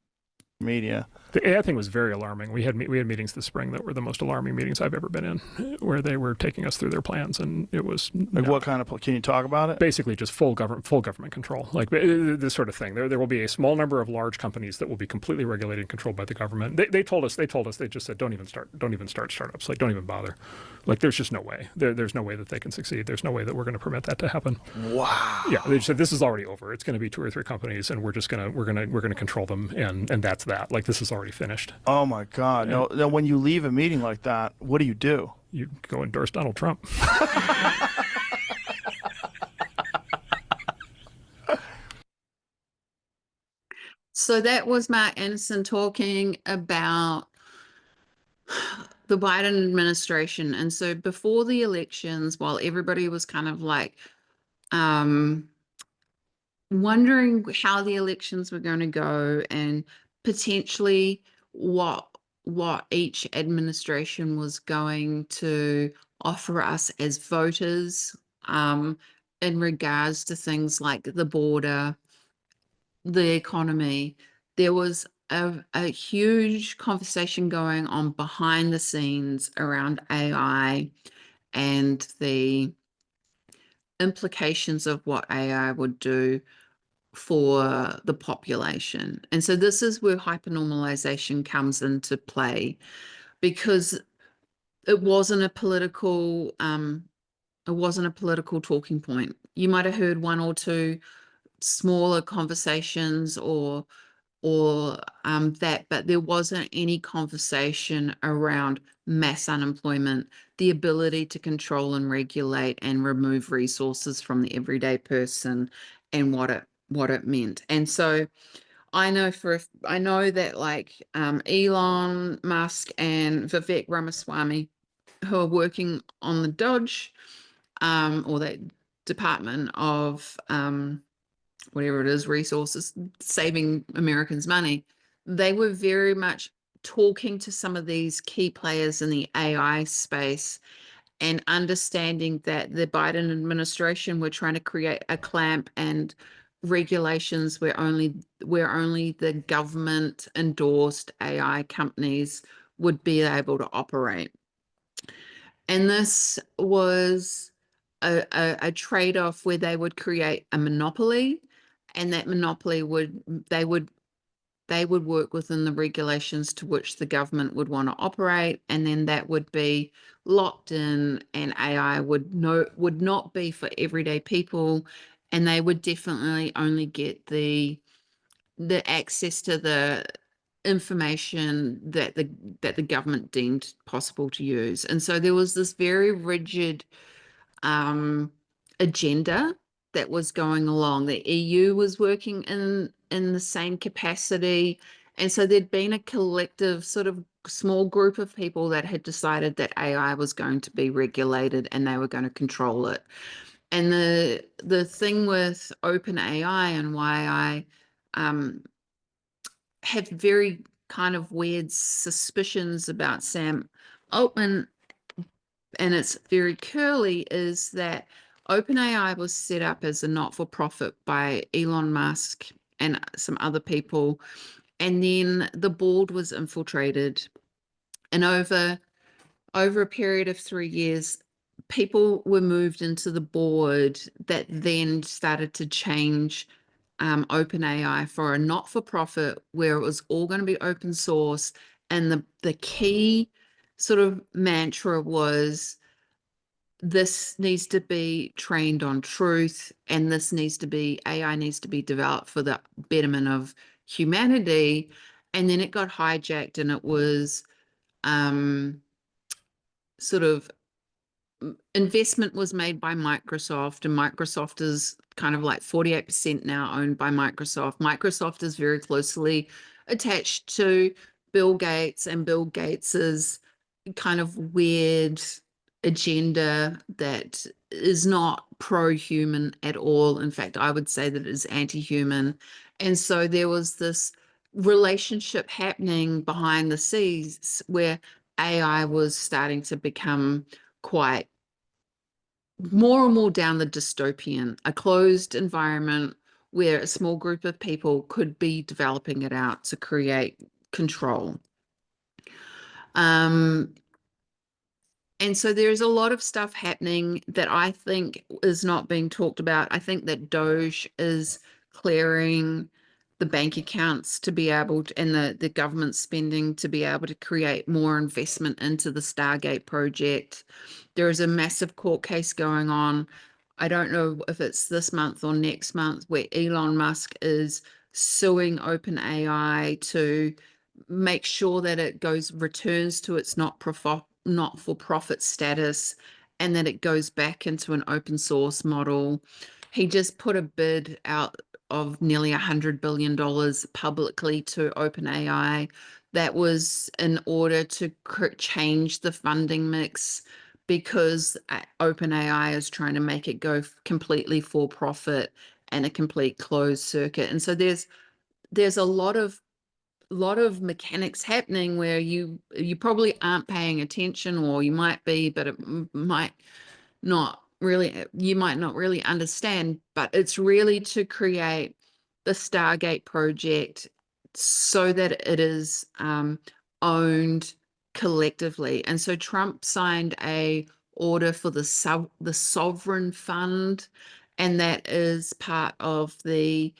Media. The AI thing was very alarming. We had meetings this spring that were the most alarming meetings I've ever been in, where they were taking us through their plans, and it was Like what kind of? Can you talk about it? basically just full government control, like this sort of thing. There will be a small number of large companies that will be completely regulated and controlled by the government. They told us, they just said, don't even start startups. Like, don't even bother. Like, there's just no way. There's no way that they can succeed. There's no way that we're going to permit that to happen. Wow. Yeah, they said this is already over. It's going to be 2 or 3 companies, and we're gonna control them, and that's that. Like, this is already finished. Oh my God. Yeah. No, when you leave a meeting like that, what do you do? You go endorse Donald Trump. So that was Mark Anderson talking about the Biden administration. And so before the elections, while everybody was kind of like wondering how the elections were going to go and potentially what each administration was going to offer us as voters in regards to things like the border, the economy, there was a huge conversation going on behind the scenes around AI and the implications of what AI would do for the population. And so this is where hypernormalization comes into play, because it wasn't a political talking point. You might have heard 1 or 2 smaller conversations or that, but there wasn't any conversation around mass unemployment, the ability to control and regulate and remove resources from the everyday person, and what it meant. And so I know that like Elon Musk and Vivek Ramaswamy, who are working on the Dodge or that Department of whatever it is, resources, saving Americans money, they were very much talking to some of these key players in the AI space and understanding that the Biden administration were trying to create a clamp and regulations where only the government endorsed AI companies would be able to operate. And this was a trade-off where they would create a monopoly, and that monopoly they would work within the regulations to which the government would want to operate, and then that would be locked in, and AI would not be for everyday people, and they would definitely only get the access to the information that the government deemed possible to use. And so there was this very rigid agenda that was going along. The EU was working in the same capacity. And so there'd been a collective sort of small group of people that had decided that AI was going to be regulated and they were going to control it. And the thing with OpenAI and why I have very kind of weird suspicions about Sam Altman, and it's very curly, is that OpenAI was set up as a not-for-profit by Elon Musk and some other people, and then the board was infiltrated, and over a period of 3 years, people were moved into the board that then started to change OpenAI for a not-for-profit where it was all going to be open source, and the key sort of mantra was, this needs to be trained on truth, and AI needs to be developed for the betterment of humanity. And then it got hijacked, and it was sort of investment was made by Microsoft, and Microsoft is kind of like 48% now owned by Microsoft. Microsoft is very closely attached to Bill Gates and Bill Gates's kind of weird agenda that is not pro-human at all. In fact, I would say that it is anti-human. And so there was this relationship happening behind the scenes where AI was starting to become quite more and more down the dystopian, a closed environment where a small group of people could be developing it out to create control. And so there's a lot of stuff happening that I think is not being talked about. I think that Doge is clearing the bank accounts to be able to, and the government spending to be able to create more investment into the Stargate project. There is a massive court case going on. I don't know if it's this month or next month, where Elon Musk is suing OpenAI to make sure that it returns to its not-for-profit status, and that it goes back into an open source model. He just put a bid out of nearly $100 billion publicly to OpenAI. That was in order to change the funding mix, because OpenAI is trying to make it go completely for profit and a complete closed circuit. And so there's a lot of mechanics happening where you probably aren't paying attention, or you might be, but it might not really, you might not really understand. But it's really to create the Stargate project so that it is owned collectively. And so Trump signed a order for the sovereign fund, and that is part of it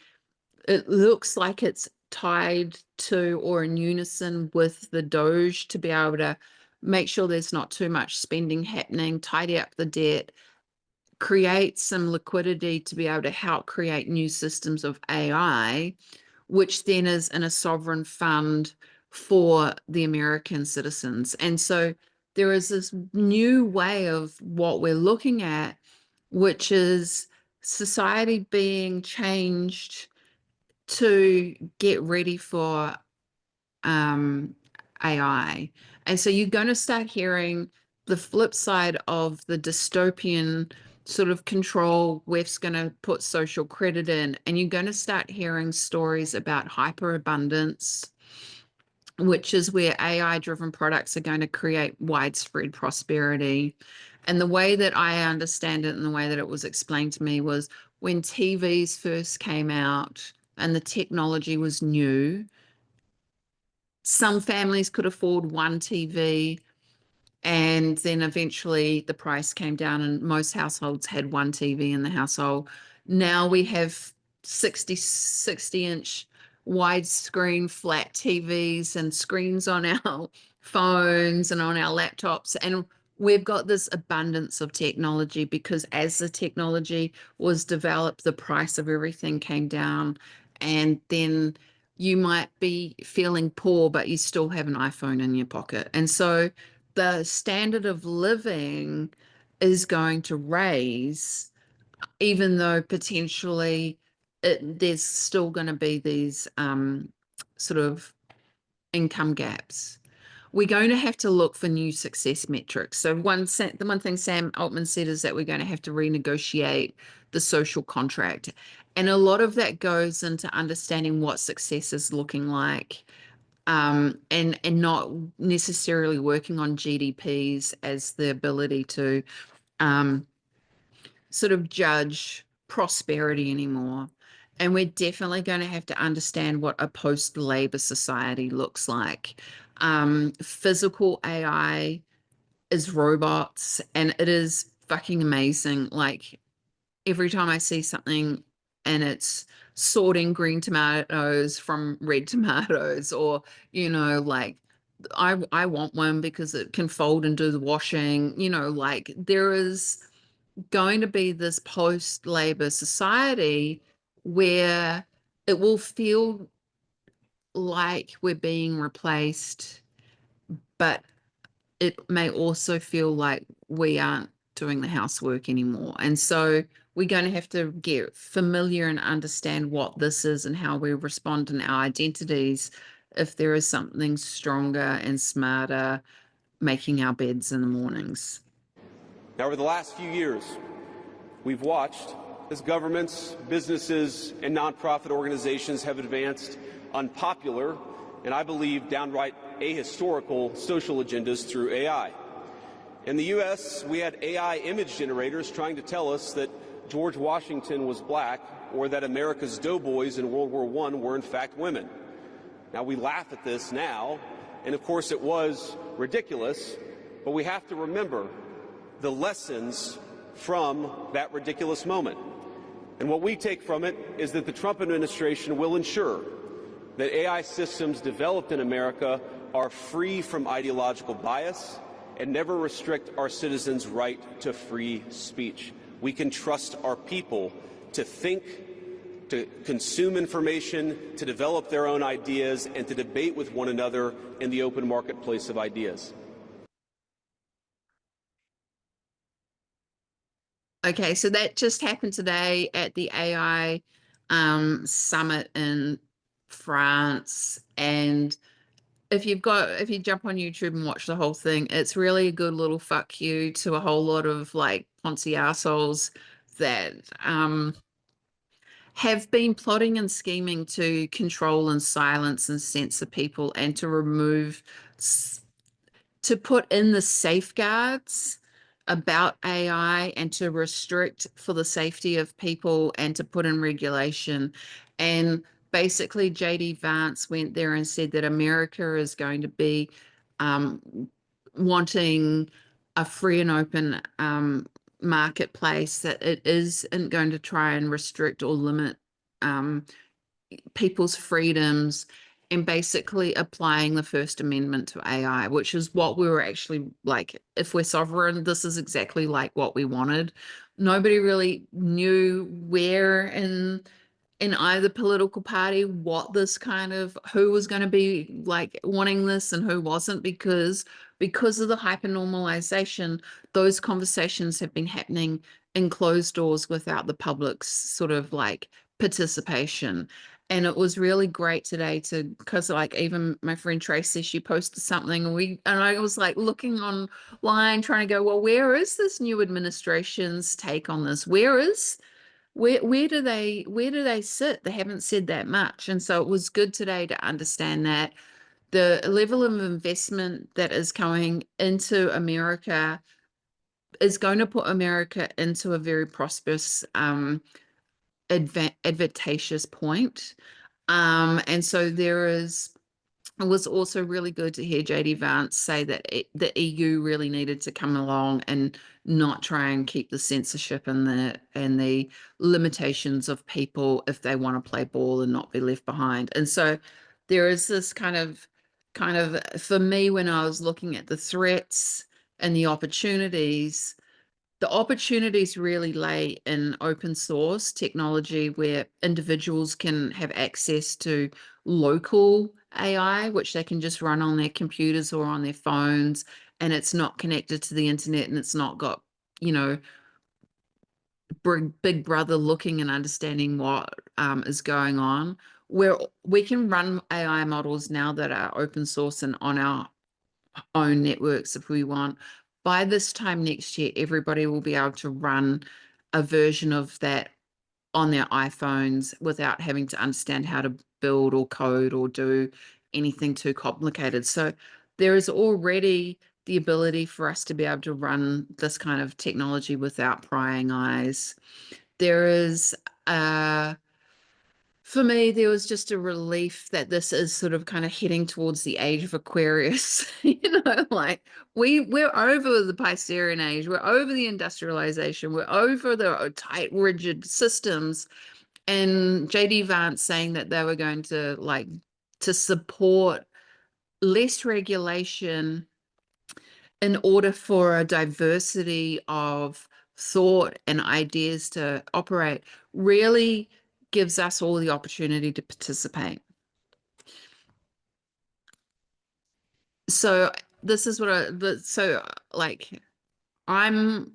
looks like it's tied to or in unison with the Doge, to be able to make sure there's not too much spending happening, tidy up the debt, create some liquidity to be able to help create new systems of AI, which then is in a sovereign fund for the American citizens. And so there is this new way of what we're looking at, which is society being changed to get ready for AI. And so you're going to start hearing the flip side of the dystopian sort of control. We're going to put social credit in, and you're going to start hearing stories about hyperabundance, which is where AI-driven products are going to create widespread prosperity. And the way that I understand it, and the way that it was explained to me, was when TVs first came out and the technology was new, some families could afford one TV, and then eventually the price came down and most households had one TV in the household. Now we have 60-inch widescreen flat TVs and screens on our phones and on our laptops, and we've got this abundance of technology, because as the technology was developed, the price of everything came down. And then you might be feeling poor, but you still have an iPhone in your pocket. And so the standard of living is going to raise, even though potentially there's still going to be these sort of income gaps. We're going to have to look for new success metrics. So the one thing Sam Altman said is that we're going to have to renegotiate the social contract. And a lot of that goes into understanding what success is looking like, and not necessarily working on GDPs as the ability to sort of judge prosperity anymore. And we're definitely going to have to understand what a post-labor society looks like. Physical AI is robots, and it is fucking amazing. Like, every time I see something and it's sorting green tomatoes from red tomatoes, or, like, I want one because it can fold and do the washing, like, there is going to be this post-labor society where it will feel like we're being replaced, but it may also feel like we aren't doing the housework anymore. And so we're going to have to get familiar and understand what this is and how we respond in our identities, if there is something stronger and smarter making our beds in the mornings. Now, over the last few years, we've watched as governments, businesses, and nonprofit organizations have advanced unpopular and, I believe, downright ahistorical social agendas through AI. In the U.S., we had AI image generators trying to tell us that George Washington was black, or that America's doughboys in World War I were in fact women. Now, we laugh at this now, and of course it was ridiculous, but we have to remember the lessons from that ridiculous moment. And what we take from it is that the Trump administration will ensure that AI systems developed in America are free from ideological bias and never restrict our citizens' right to free speech. We can trust our people to think, to consume information, to develop their own ideas, and to debate with one another in the open marketplace of ideas. Okay, so that just happened today at the AI summit in France. And if you jump on YouTube and watch the whole thing, it's really a good little fuck you to a whole lot of like Ponzi assholes that have been plotting and scheming to control and silence and censor people and to remove, to put in the safeguards about AI and to restrict for the safety of people and to put in regulation. And basically, JD Vance went there and said that America is going to be wanting a free and open marketplace, that it isn't going to try and restrict or limit people's freedoms, and basically applying the First Amendment to AI, which is what we were actually like, if we're sovereign, this is exactly like what we wanted. Nobody really knew where in either political party what this kind of, who was going to be like wanting this and who wasn't, because of the hyper normalization, those conversations have been happening in closed doors without the public's sort of like participation. And it was really great today because like even my friend Tracy, she posted something and I was like looking online trying to go, well, where is this new administration's take on this? Where do they sit? They haven't said that much. And so it was good today to understand that the level of investment that is coming into America is going to put America into a very prosperous, advantageous point. And so it was also really good to hear JD Vance say that the EU really needed to come along and not try and keep the censorship and the limitations of people if they want to play ball and not be left behind. And so there is this kind of for me, when I was looking at the threats and the opportunities really lay in open source technology where individuals can have access to local AI, which they can just run on their computers or on their phones, and it's not connected to the internet and it's not got, big brother looking and understanding what is going on. Where we can run AI models now that are open source and on our own networks if we want. By this time next year, everybody will be able to run a version of that on their iPhones without having to understand how to build or code or do anything too complicated. So there is already the ability for us to be able to run this kind of technology without prying eyes. There is for me, there was just a relief that this is sort of kind of heading towards the age of Aquarius. Like we're over the Piscean age, we're over the industrialization, we're over the tight, rigid systems. And JD Vance saying that they were going to support less regulation in order for a diversity of thought and ideas to operate really gives us all the opportunity to participate. So this is what I'm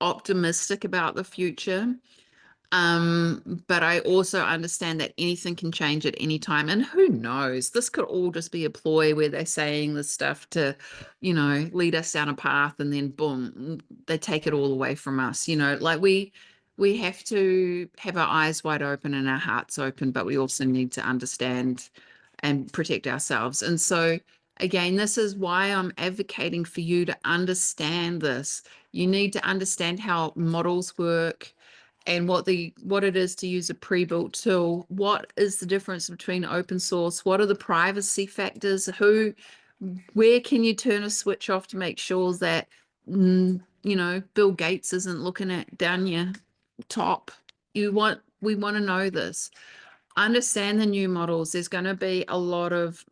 optimistic about the future. But I also understand that anything can change at any time. And who knows? This could all just be a ploy where they're saying this stuff to, lead us down a path, and then boom, they take it all away from us. Like we have to have our eyes wide open and our hearts open, but we also need to understand and protect ourselves. And so again, this is why I'm advocating for you to understand this. You need to understand how models work, and what it is to use a pre-built tool. What is the difference between open source? What are the privacy factors? Where can you turn a switch off to make sure that Bill Gates isn't looking at down your top? We want to know this. Understand the new models. There's going to be a lot of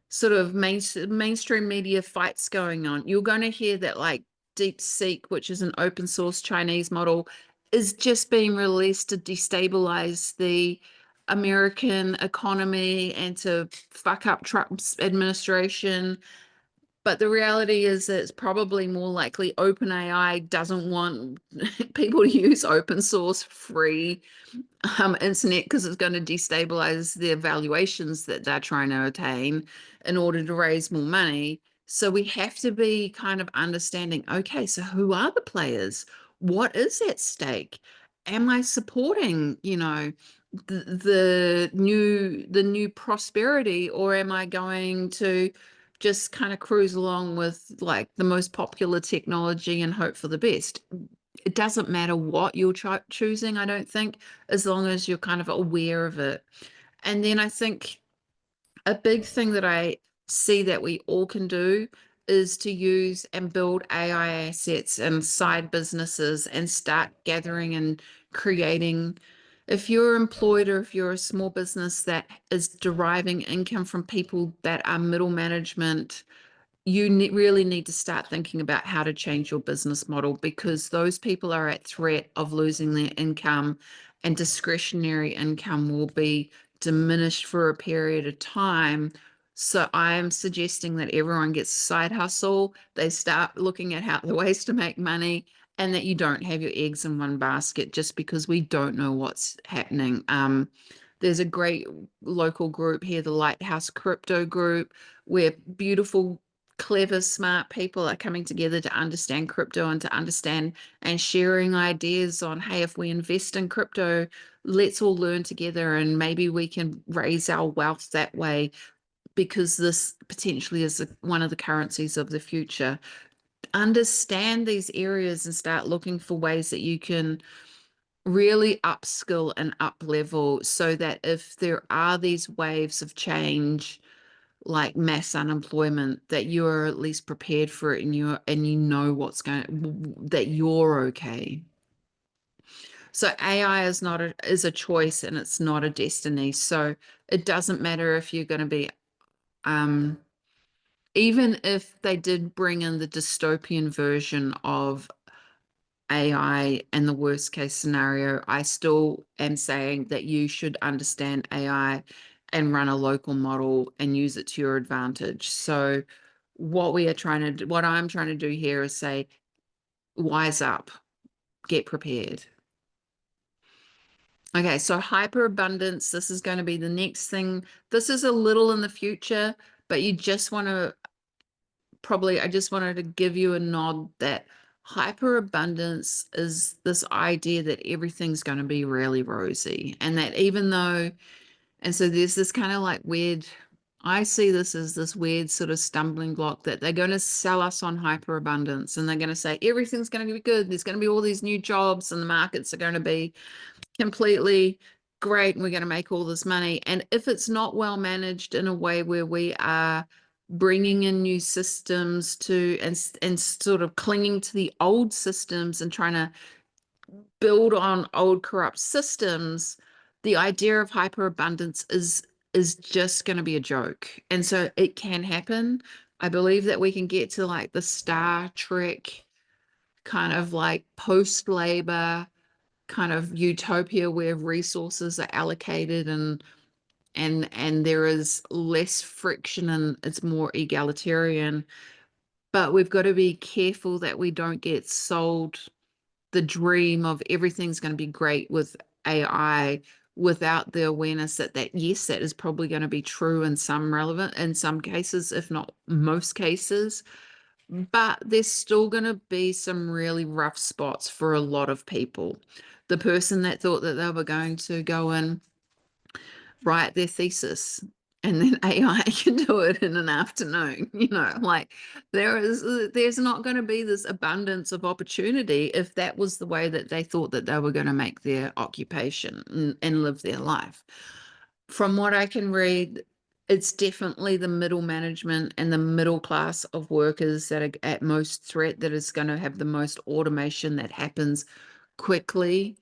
sort of mainstream media fights going on. You're going to hear that like DeepSeek, which is an open source Chinese model, is just being released to destabilize the American economy and to fuck up Trump's administration. But the reality is that it's probably more likely OpenAI doesn't want people to use open source free internet because it's going to destabilize the evaluations that they're trying to attain in order to raise more money. So we have to be kind of understanding, okay, so who are the players? What is at stake? Am I supporting, the new prosperity, or am I going to just kind of cruise along with like the most popular technology and hope for the best? It doesn't matter what you're choosing, I don't think, as long as you're kind of aware of it. And then I think a big thing that I see that we all can do is to use and build AI assets and side businesses and start gathering and creating. If you're employed or if you're a small business that is deriving income from people that are middle management, you really need to start thinking about how to change your business model, because those people are at threat of losing their income, and discretionary income will be diminished for a period of time. So I'm suggesting that everyone gets a side hustle. They start looking at the ways to make money, and that you don't have your eggs in one basket just because we don't know what's happening. There's a great local group here, the Lighthouse Crypto Group, where beautiful, clever, smart people are coming together to understand crypto and to understand and sharing ideas on, hey, if we invest in crypto, let's all learn together and maybe we can raise our wealth that way, because this potentially is one of the currencies of the future. Understand these areas and start looking for ways that you can really upskill and up level, so that if there are these waves of change like mass unemployment, that you are at least prepared for it, and you know what's that you're okay. So AI is a choice, and it's not a destiny. So it doesn't matter if you're going to be even if they did bring in the dystopian version of AI and the worst case scenario, I still am saying that you should understand AI and run a local model and use it to your advantage. So what I'm trying to do here is say, wise up, get prepared. Okay, so hyperabundance, this is going to be the next thing. This is a little in the future, but I just wanted to give you a nod that hyperabundance is this idea that everything's going to be really rosy, and that so there's this kind of like weird, I see this as this weird sort of stumbling block, that they're going to sell us on hyperabundance, and they're going to say everything's going to be good. There's going to be all these new jobs, and the markets are going to be completely great, and we're going to make all this money. And if it's not well managed in a way where we are bringing in new systems and sort of clinging to the old systems and trying to build on old corrupt systems, the idea of hyperabundance is just going to be a joke. And so it can happen. I believe that we can get to like the Star Trek kind of like post-labor kind of utopia where resources are allocated and there is less friction and it's more egalitarian. But we've got to be careful that we don't get sold the dream of everything's going to be great with AI without the awareness that yes, that is probably going to be true in some cases, if not most cases. But there's still going to be some really rough spots for a lot of people. The person that thought that they were going to go and write their thesis and then AI can do it in an afternoon. Like there's not going to be this abundance of opportunity if that was the way that they thought that they were going to make their occupation and live their life. From what I can read, it's definitely the middle management and the middle class of workers that are at most threat, that is going to have the most automation that happens quickly.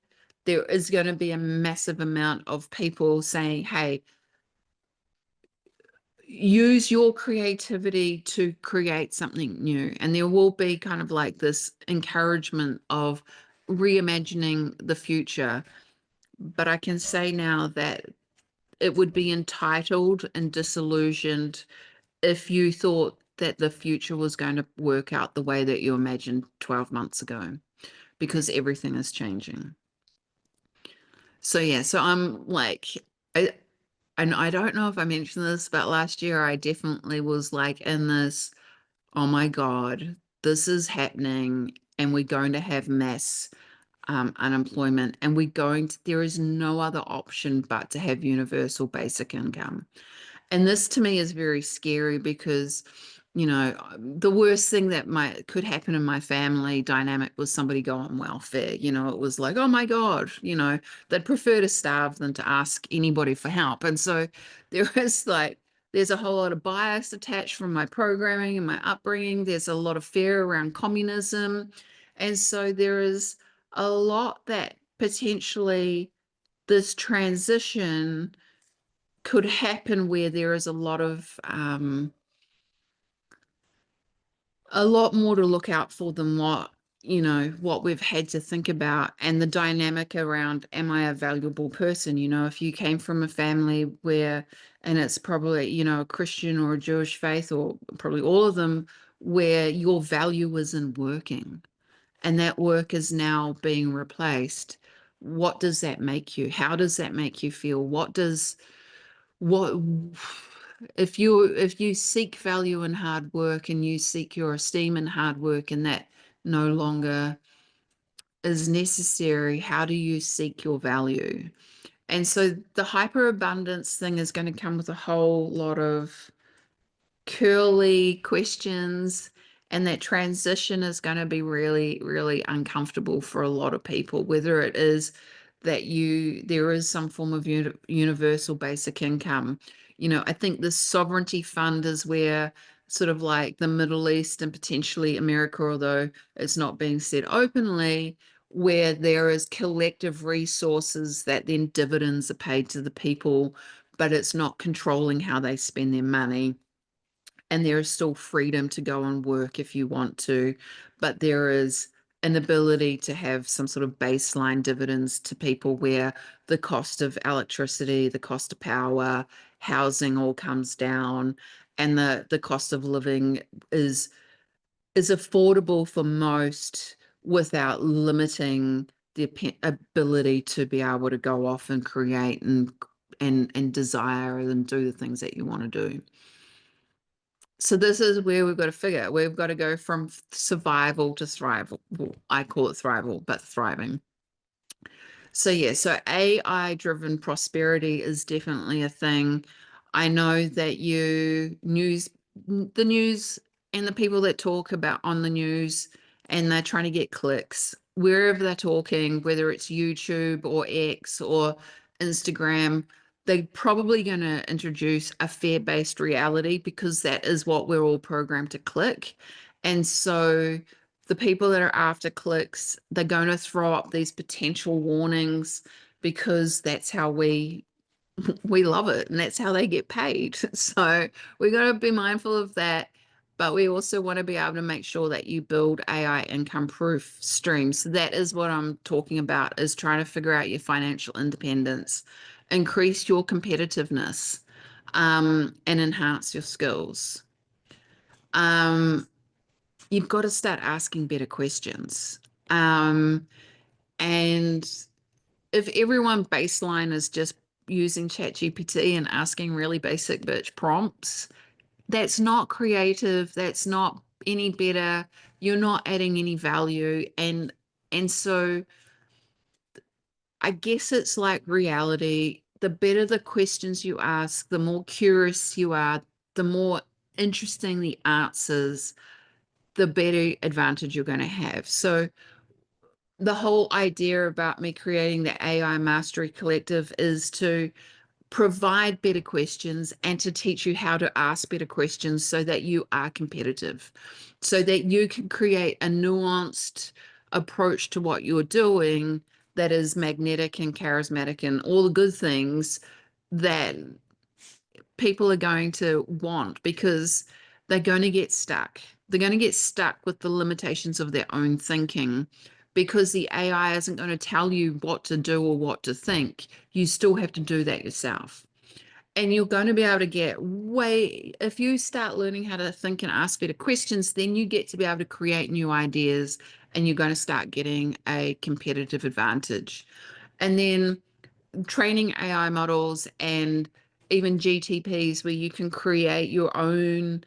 There is going to be a massive amount of people saying, hey, use your creativity to create something new. And there will be kind of like this encouragement of reimagining the future. But I can say now that it would be entitled and disillusioned if you thought that the future was going to work out the way that you imagined 12 months ago, because everything is changing. So yeah, so I'm like, and I don't know if I mentioned this, but last year I definitely was like in this, oh my God, this is happening, and we're going to have mass unemployment, and there is no other option but to have universal basic income. And this to me is very scary because, the worst thing that could happen in my family dynamic was somebody go on welfare. It was like, oh my God, they'd prefer to starve than to ask anybody for help. And so there's a whole lot of bias attached from my programming and my upbringing. There's a lot of fear around communism. And so there is a lot that potentially this transition could happen where there is a lot more to look out for than what we've had to think about, and the dynamic around, am I a valuable person? If you came from a family where, and it's probably, a Christian or a Jewish faith, or probably all of them, where your value was in working, and that work is now being replaced, what does that make you? How does that make you feel? What if you seek value in hard work, and you seek your esteem in hard work, and that no longer is necessary, how do you seek your value? And so the hyperabundance thing is going to come with a whole lot of curly questions, and that transition is going to be really, really uncomfortable for a lot of people, whether it is that there is some form of universal basic income. I think the sovereignty fund is where sort of like the Middle East and potentially America, although it's not being said openly, where there is collective resources that then dividends are paid to the people, but it's not controlling how they spend their money. And there is still freedom to go and work if you want to, but there is an ability to have some sort of baseline dividends to people, where the cost of electricity, the cost of power, housing all comes down, and the cost of living is affordable for most, without limiting the ability to be able to go off and create and desire and do the things that you want to do. So this is where we've got to figure. We've got to go from survival to thrival. Well, I call it thrival, but thriving. So yeah, so AI-driven prosperity is definitely a thing. I know that the news and the people that talk about on the news, and they're trying to get clicks wherever they're talking, whether it's YouTube or X or Instagram, they're probably going to introduce a fear-based reality, because that is what we're all programmed to click. And so the people that are after clicks, they're going to throw up these potential warnings, because that's how we love it, and that's how they get paid. So we got to be mindful of that, but we also want to be able to make sure that you build AI income proof streams. So that is what I'm talking about, is trying to figure out your financial independence, increase your competitiveness, and enhance your skills. You've got to start asking better questions. And if everyone baseline is just using ChatGPT and asking really basic bitch prompts, that's not creative. That's not any better. You're not adding any value. And so I guess it's like reality. the better the questions you ask, the more curious you are, the more interesting the answers, the better advantage you're going to have. So the whole idea about me creating the AI Mastery Collective is to provide better questions and to teach you how to ask better questions so that you are competitive, so that you can create a nuanced approach to what you're doing that is magnetic and charismatic and all the good things that people are going to want, because they're going to get stuck. They're going to get stuck with the limitations of their own thinking, because the AI isn't going to tell you what to do or what to think. You still have to do that yourself. And you're going to be able to get if you start learning how to think and ask better questions, then you get to be able to create new ideas, and you're going to start getting a competitive advantage. And then training AI models and even GTPs, where you can create your own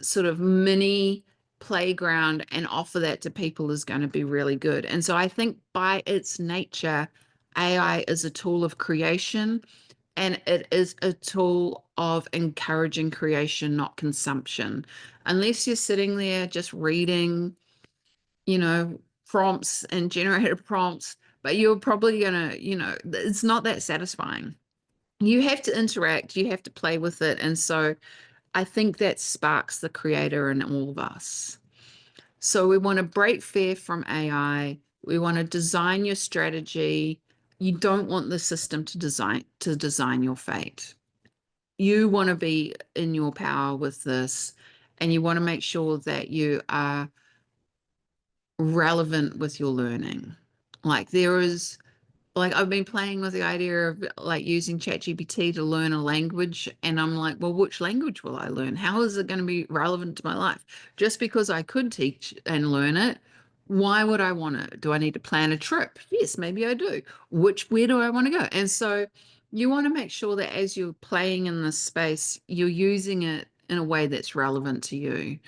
sort of mini playground and offer that to people, is going to be really good. And so I think by its nature, AI is a tool of creation, and it is a tool of encouraging creation, not consumption. Unless you're sitting there just reading, prompts and generated prompts, but you're probably gonna, it's not that satisfying. You have to interact, you have to play with it. And so I think that sparks the creator in all of us. So we want to break fear from AI. We want to design your strategy. You don't want the system to design your fate. You want to be in your power with this, and you want to make sure that you are relevant with your learning. Like I've been playing with the idea of like using ChatGPT to learn a language, and I'm like, well, which language will I learn? How is it going to be relevant to my life? Just because I could teach and learn it, why would I want to? Do I need to plan a trip? Yes, maybe I do. Where do I want to go? And so you want to make sure that as you're playing in this space, you're using it in a way that's relevant to you.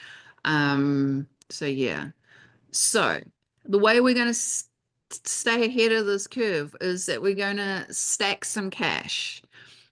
So yeah. So the way we're going to stay ahead of this curve is that we're going to stack some cash.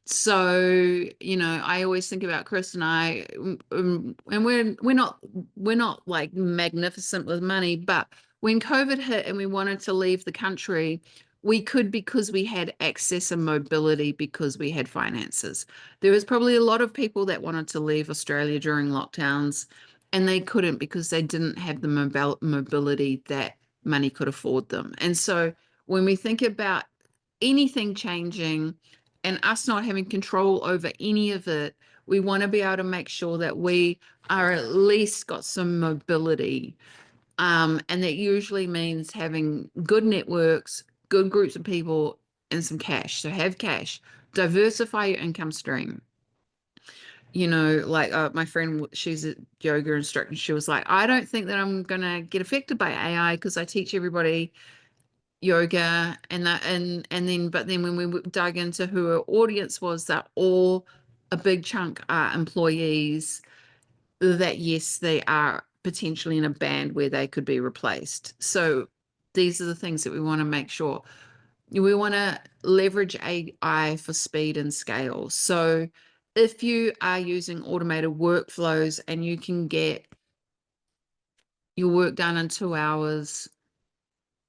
So, I always think about Chris and I, and we're not like magnificent with money, but when COVID hit and we wanted to leave the country, we could, because we had access and mobility, because we had finances. There was probably a lot of people that wanted to leave Australia during lockdowns, and they couldn't because they didn't have the mobility that money could afford them. And so when we think about anything changing and us not having control over any of it, we want to be able to make sure that we are at least got some mobility. And that usually means having good networks, good groups of people, and some cash. So have cash, diversify your income stream. Like my friend, she's a yoga instructor. She was like, I don't think that I'm going to get affected by AI because I teach everybody yoga but then when we dug into who her audience was, that all a big chunk are employees, that yes, they are potentially in a band where they could be replaced. So these are the things that we want to make sure. We want to leverage AI for speed and scale. So if you are using automated workflows and you can get your work done in 2 hours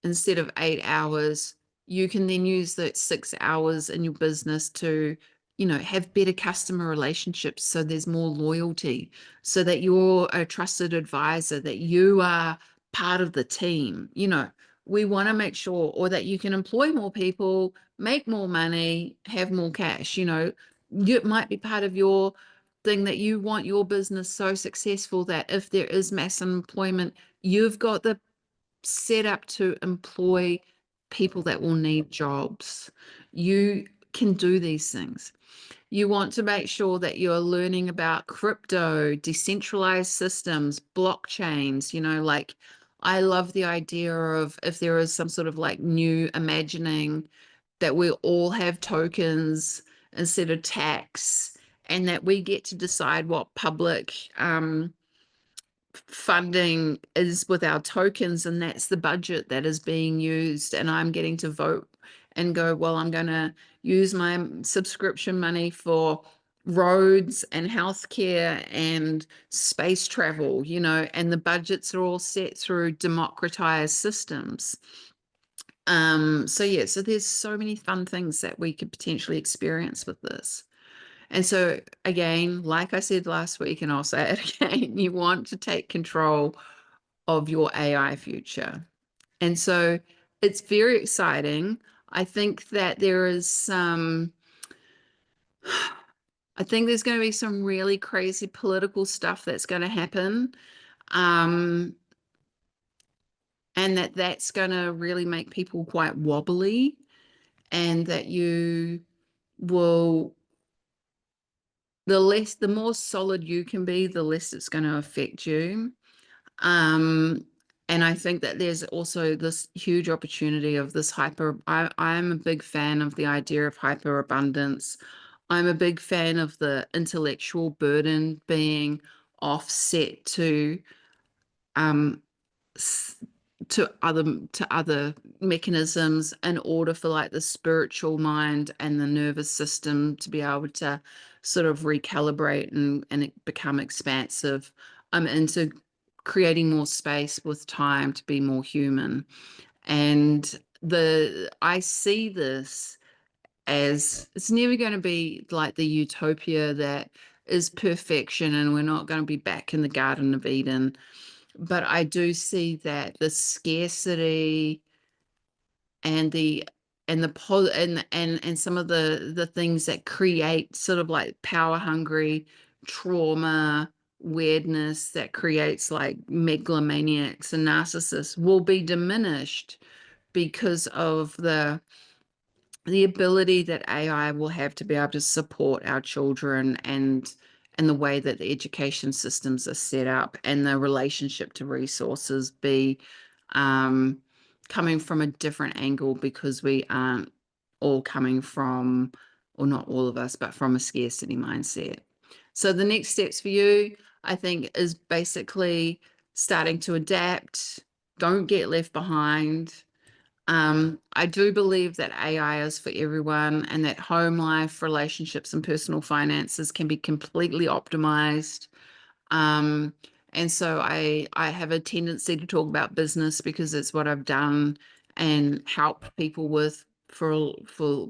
instead of 8 hours, you can then use that 6 hours in your business to, have better customer relationships. So there's more loyalty, so that you're a trusted advisor, that you are part of the team. We want to make sure, or that you can employ more people, make more money, have more cash. It might be part of your thing that you want your business so successful that if there is mass employment, you've got the set up to employ people that will need jobs. You can do these things. You want to make sure that you're learning about crypto, decentralized systems, blockchains. Like I love the idea of, if there is some sort of like new imagining that we all have tokens instead of tax, and that we get to decide what public funding is with our tokens, and that's the budget that is being used, and I'm getting to vote and go, well, I'm going to use my subscription money for roads and healthcare and space travel, you know, and the budgets are all set through democratized systems. So yeah, so there's so many fun things that we could potentially experience with this. And so again, like I said last week, and I'll say it again, you want to take control of your AI future. And so it's very exciting. I think that there is some, I think there's going to be some really crazy political stuff that's going to happen. And that's going to really make people quite wobbly, and that you will, the more solid you can be, the less it's going to affect you. And I think that there's also this huge opportunity of this I'm a big fan of the idea of hyperabundance. I'm a big fan of the intellectual burden being offset um, to other mechanisms in order for like the spiritual mind and the nervous system to be able to sort of recalibrate and become expansive. I'm into creating more space with time to be more human. And I see this as it's never going to be like the utopia that is perfection and we're not going to be back in the Garden of Eden. But I do see that the scarcity and and some of the things that create sort of like power hungry trauma weirdness that creates like megalomaniacs and narcissists will be diminished because of the ability that AI will have to be able to support our children and the way that the education systems are set up and the relationship to resources be coming from a different angle, because we aren't all coming from, or not all of us, but from a scarcity mindset. So the next steps for you, I think, is basically starting to adapt. Don't get left behind. I do believe that AI is for everyone, and that home life, relationships, and personal finances can be completely optimized. And so I have a tendency to talk about business because it's what I've done and helped people with for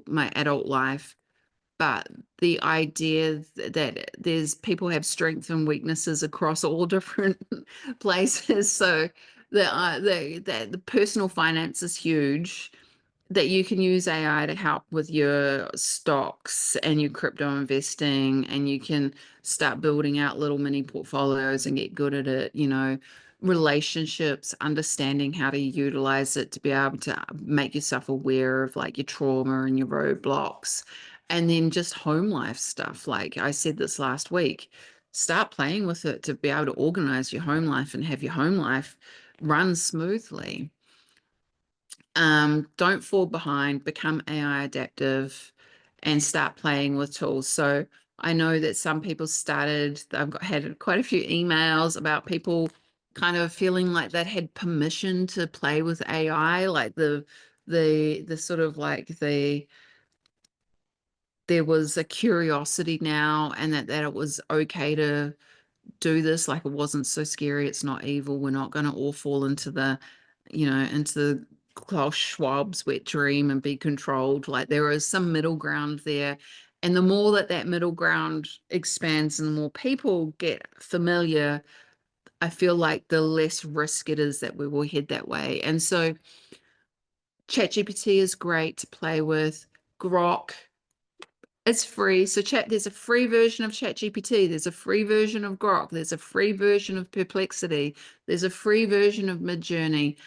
my adult life. But the idea that there's people have strengths and weaknesses across all different places. So the personal finance is huge, that you can use AI to help with your stocks and your crypto investing, and you can start building out little mini portfolios and get good at it, you know, relationships, understanding how to utilize it to be able to make yourself aware of like your trauma and your roadblocks. And then just home life stuff. Like I said this last week, start playing with it to be able to organize your home life and have your home life run smoothly. Don't fall behind, become AI adaptive, and start playing with tools. So I know that some people had quite a few emails about people kind of feeling like they had permission to play with AI, like the sort of like there was a curiosity now, and that it was okay to do this, like it wasn't so scary, it's not evil, we're not going to all fall into the Klaus Schwab's wet dream and be controlled. Like there is some middle ground there, and the more that middle ground expands and the more people get familiar, I feel like the less risk it is that we will head that way. And so ChatGPT is great to play with. Grok, it's free. So there's a free version of ChatGPT. There's a free version of Grok. There's a free version of Perplexity. There's a free version of Midjourney.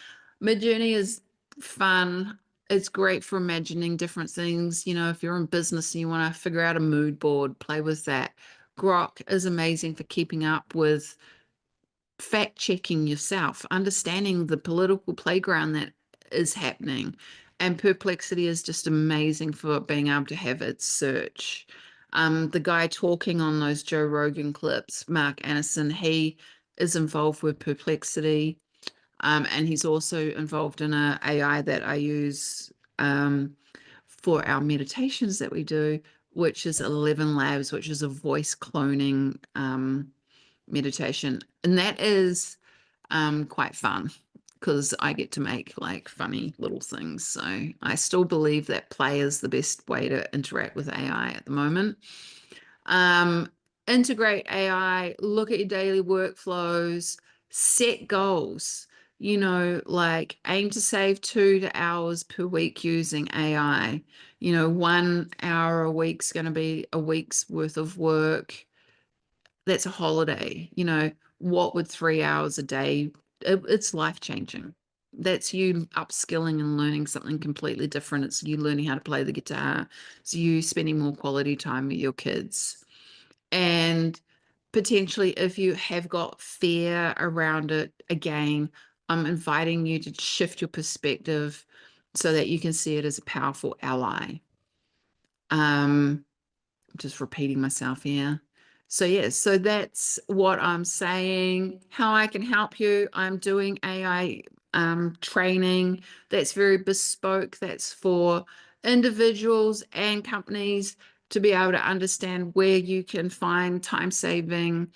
Midjourney is fun. It's great for imagining different things. You know, if you're in business and you want to figure out a mood board, play with that. Grok is amazing for keeping up with fact checking yourself, understanding the political playground that is happening. And Perplexity is just amazing for being able to have its search. The guy talking on those Joe Rogan clips, Mark Anderson, he is involved with Perplexity. And he's also involved in a AI that I use for our meditations that we do, which is 11 Labs, which is a voice cloning meditation. And that is quite fun because I get to make like funny little things. So I still believe that play is the best way to interact with AI at the moment. Integrate AI, look at your daily workflows, set goals, like aim to save 2 hours per week using AI. 1 hour a week's going to be a week's worth of work. That's a holiday. What would 3 hours a day, it's life changing. That's you upskilling and learning something completely different. It's you learning how to play the guitar. It's you spending more quality time with your kids. And potentially, if you have got fear around it, again, I'm inviting you to shift your perspective so that you can see it as a powerful ally. Just repeating myself here. So yeah, so that's what I'm saying. How I can help you. I'm doing AI training that's very bespoke. That's for individuals and companies to be able to understand where you can find time-saving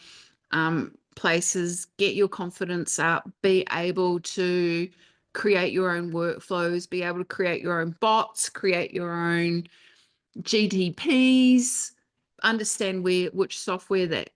places, get your confidence up, be able to create your own workflows, be able to create your own bots, create your own GTPs, understand which software that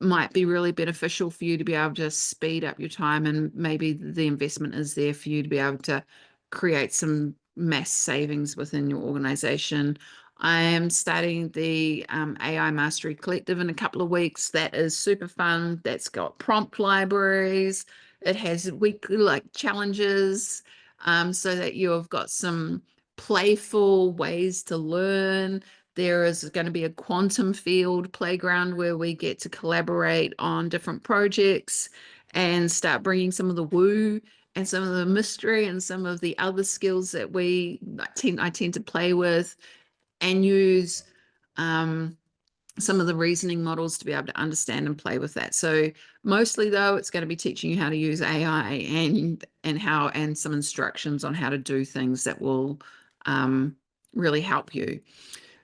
might be really beneficial for you to be able to speed up your time, and maybe the investment is there for you to be able to create some mass savings within your organization. I am starting the AI Mastery Collective in a couple of weeks. That is super fun. That's got prompt libraries. It has weekly challenges, so that you've got some playful ways to learn. There is going to be a quantum field playground where we get to collaborate on different projects and start bringing some of the woo and some of the mystery and some of the other skills that I tend to play with, and use some of the reasoning models to be able to understand and play with that. So mostly though, it's going to be teaching you how to use AI and some instructions on how to do things that will really help you.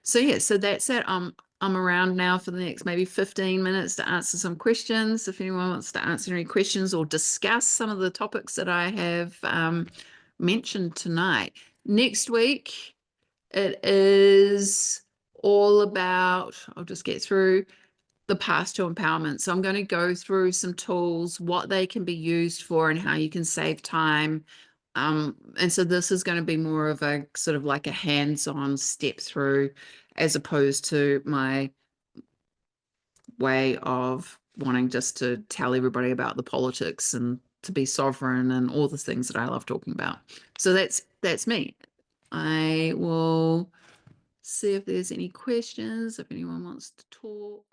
So yeah, so that's it. I'm around now for the next maybe 15 minutes to answer some questions. If anyone wants to answer any questions or discuss some of the topics that I have mentioned tonight. Next week, it is all about, I'll just get through the path to empowerment. So I'm going to go through some tools, what they can be used for and how you can save time. And so this is going to be more of a sort of like a hands-on step through, as opposed to my way of wanting just to tell everybody about the politics and to be sovereign and all the things that I love talking about. So that's me. I will see if there's any questions, if anyone wants to talk.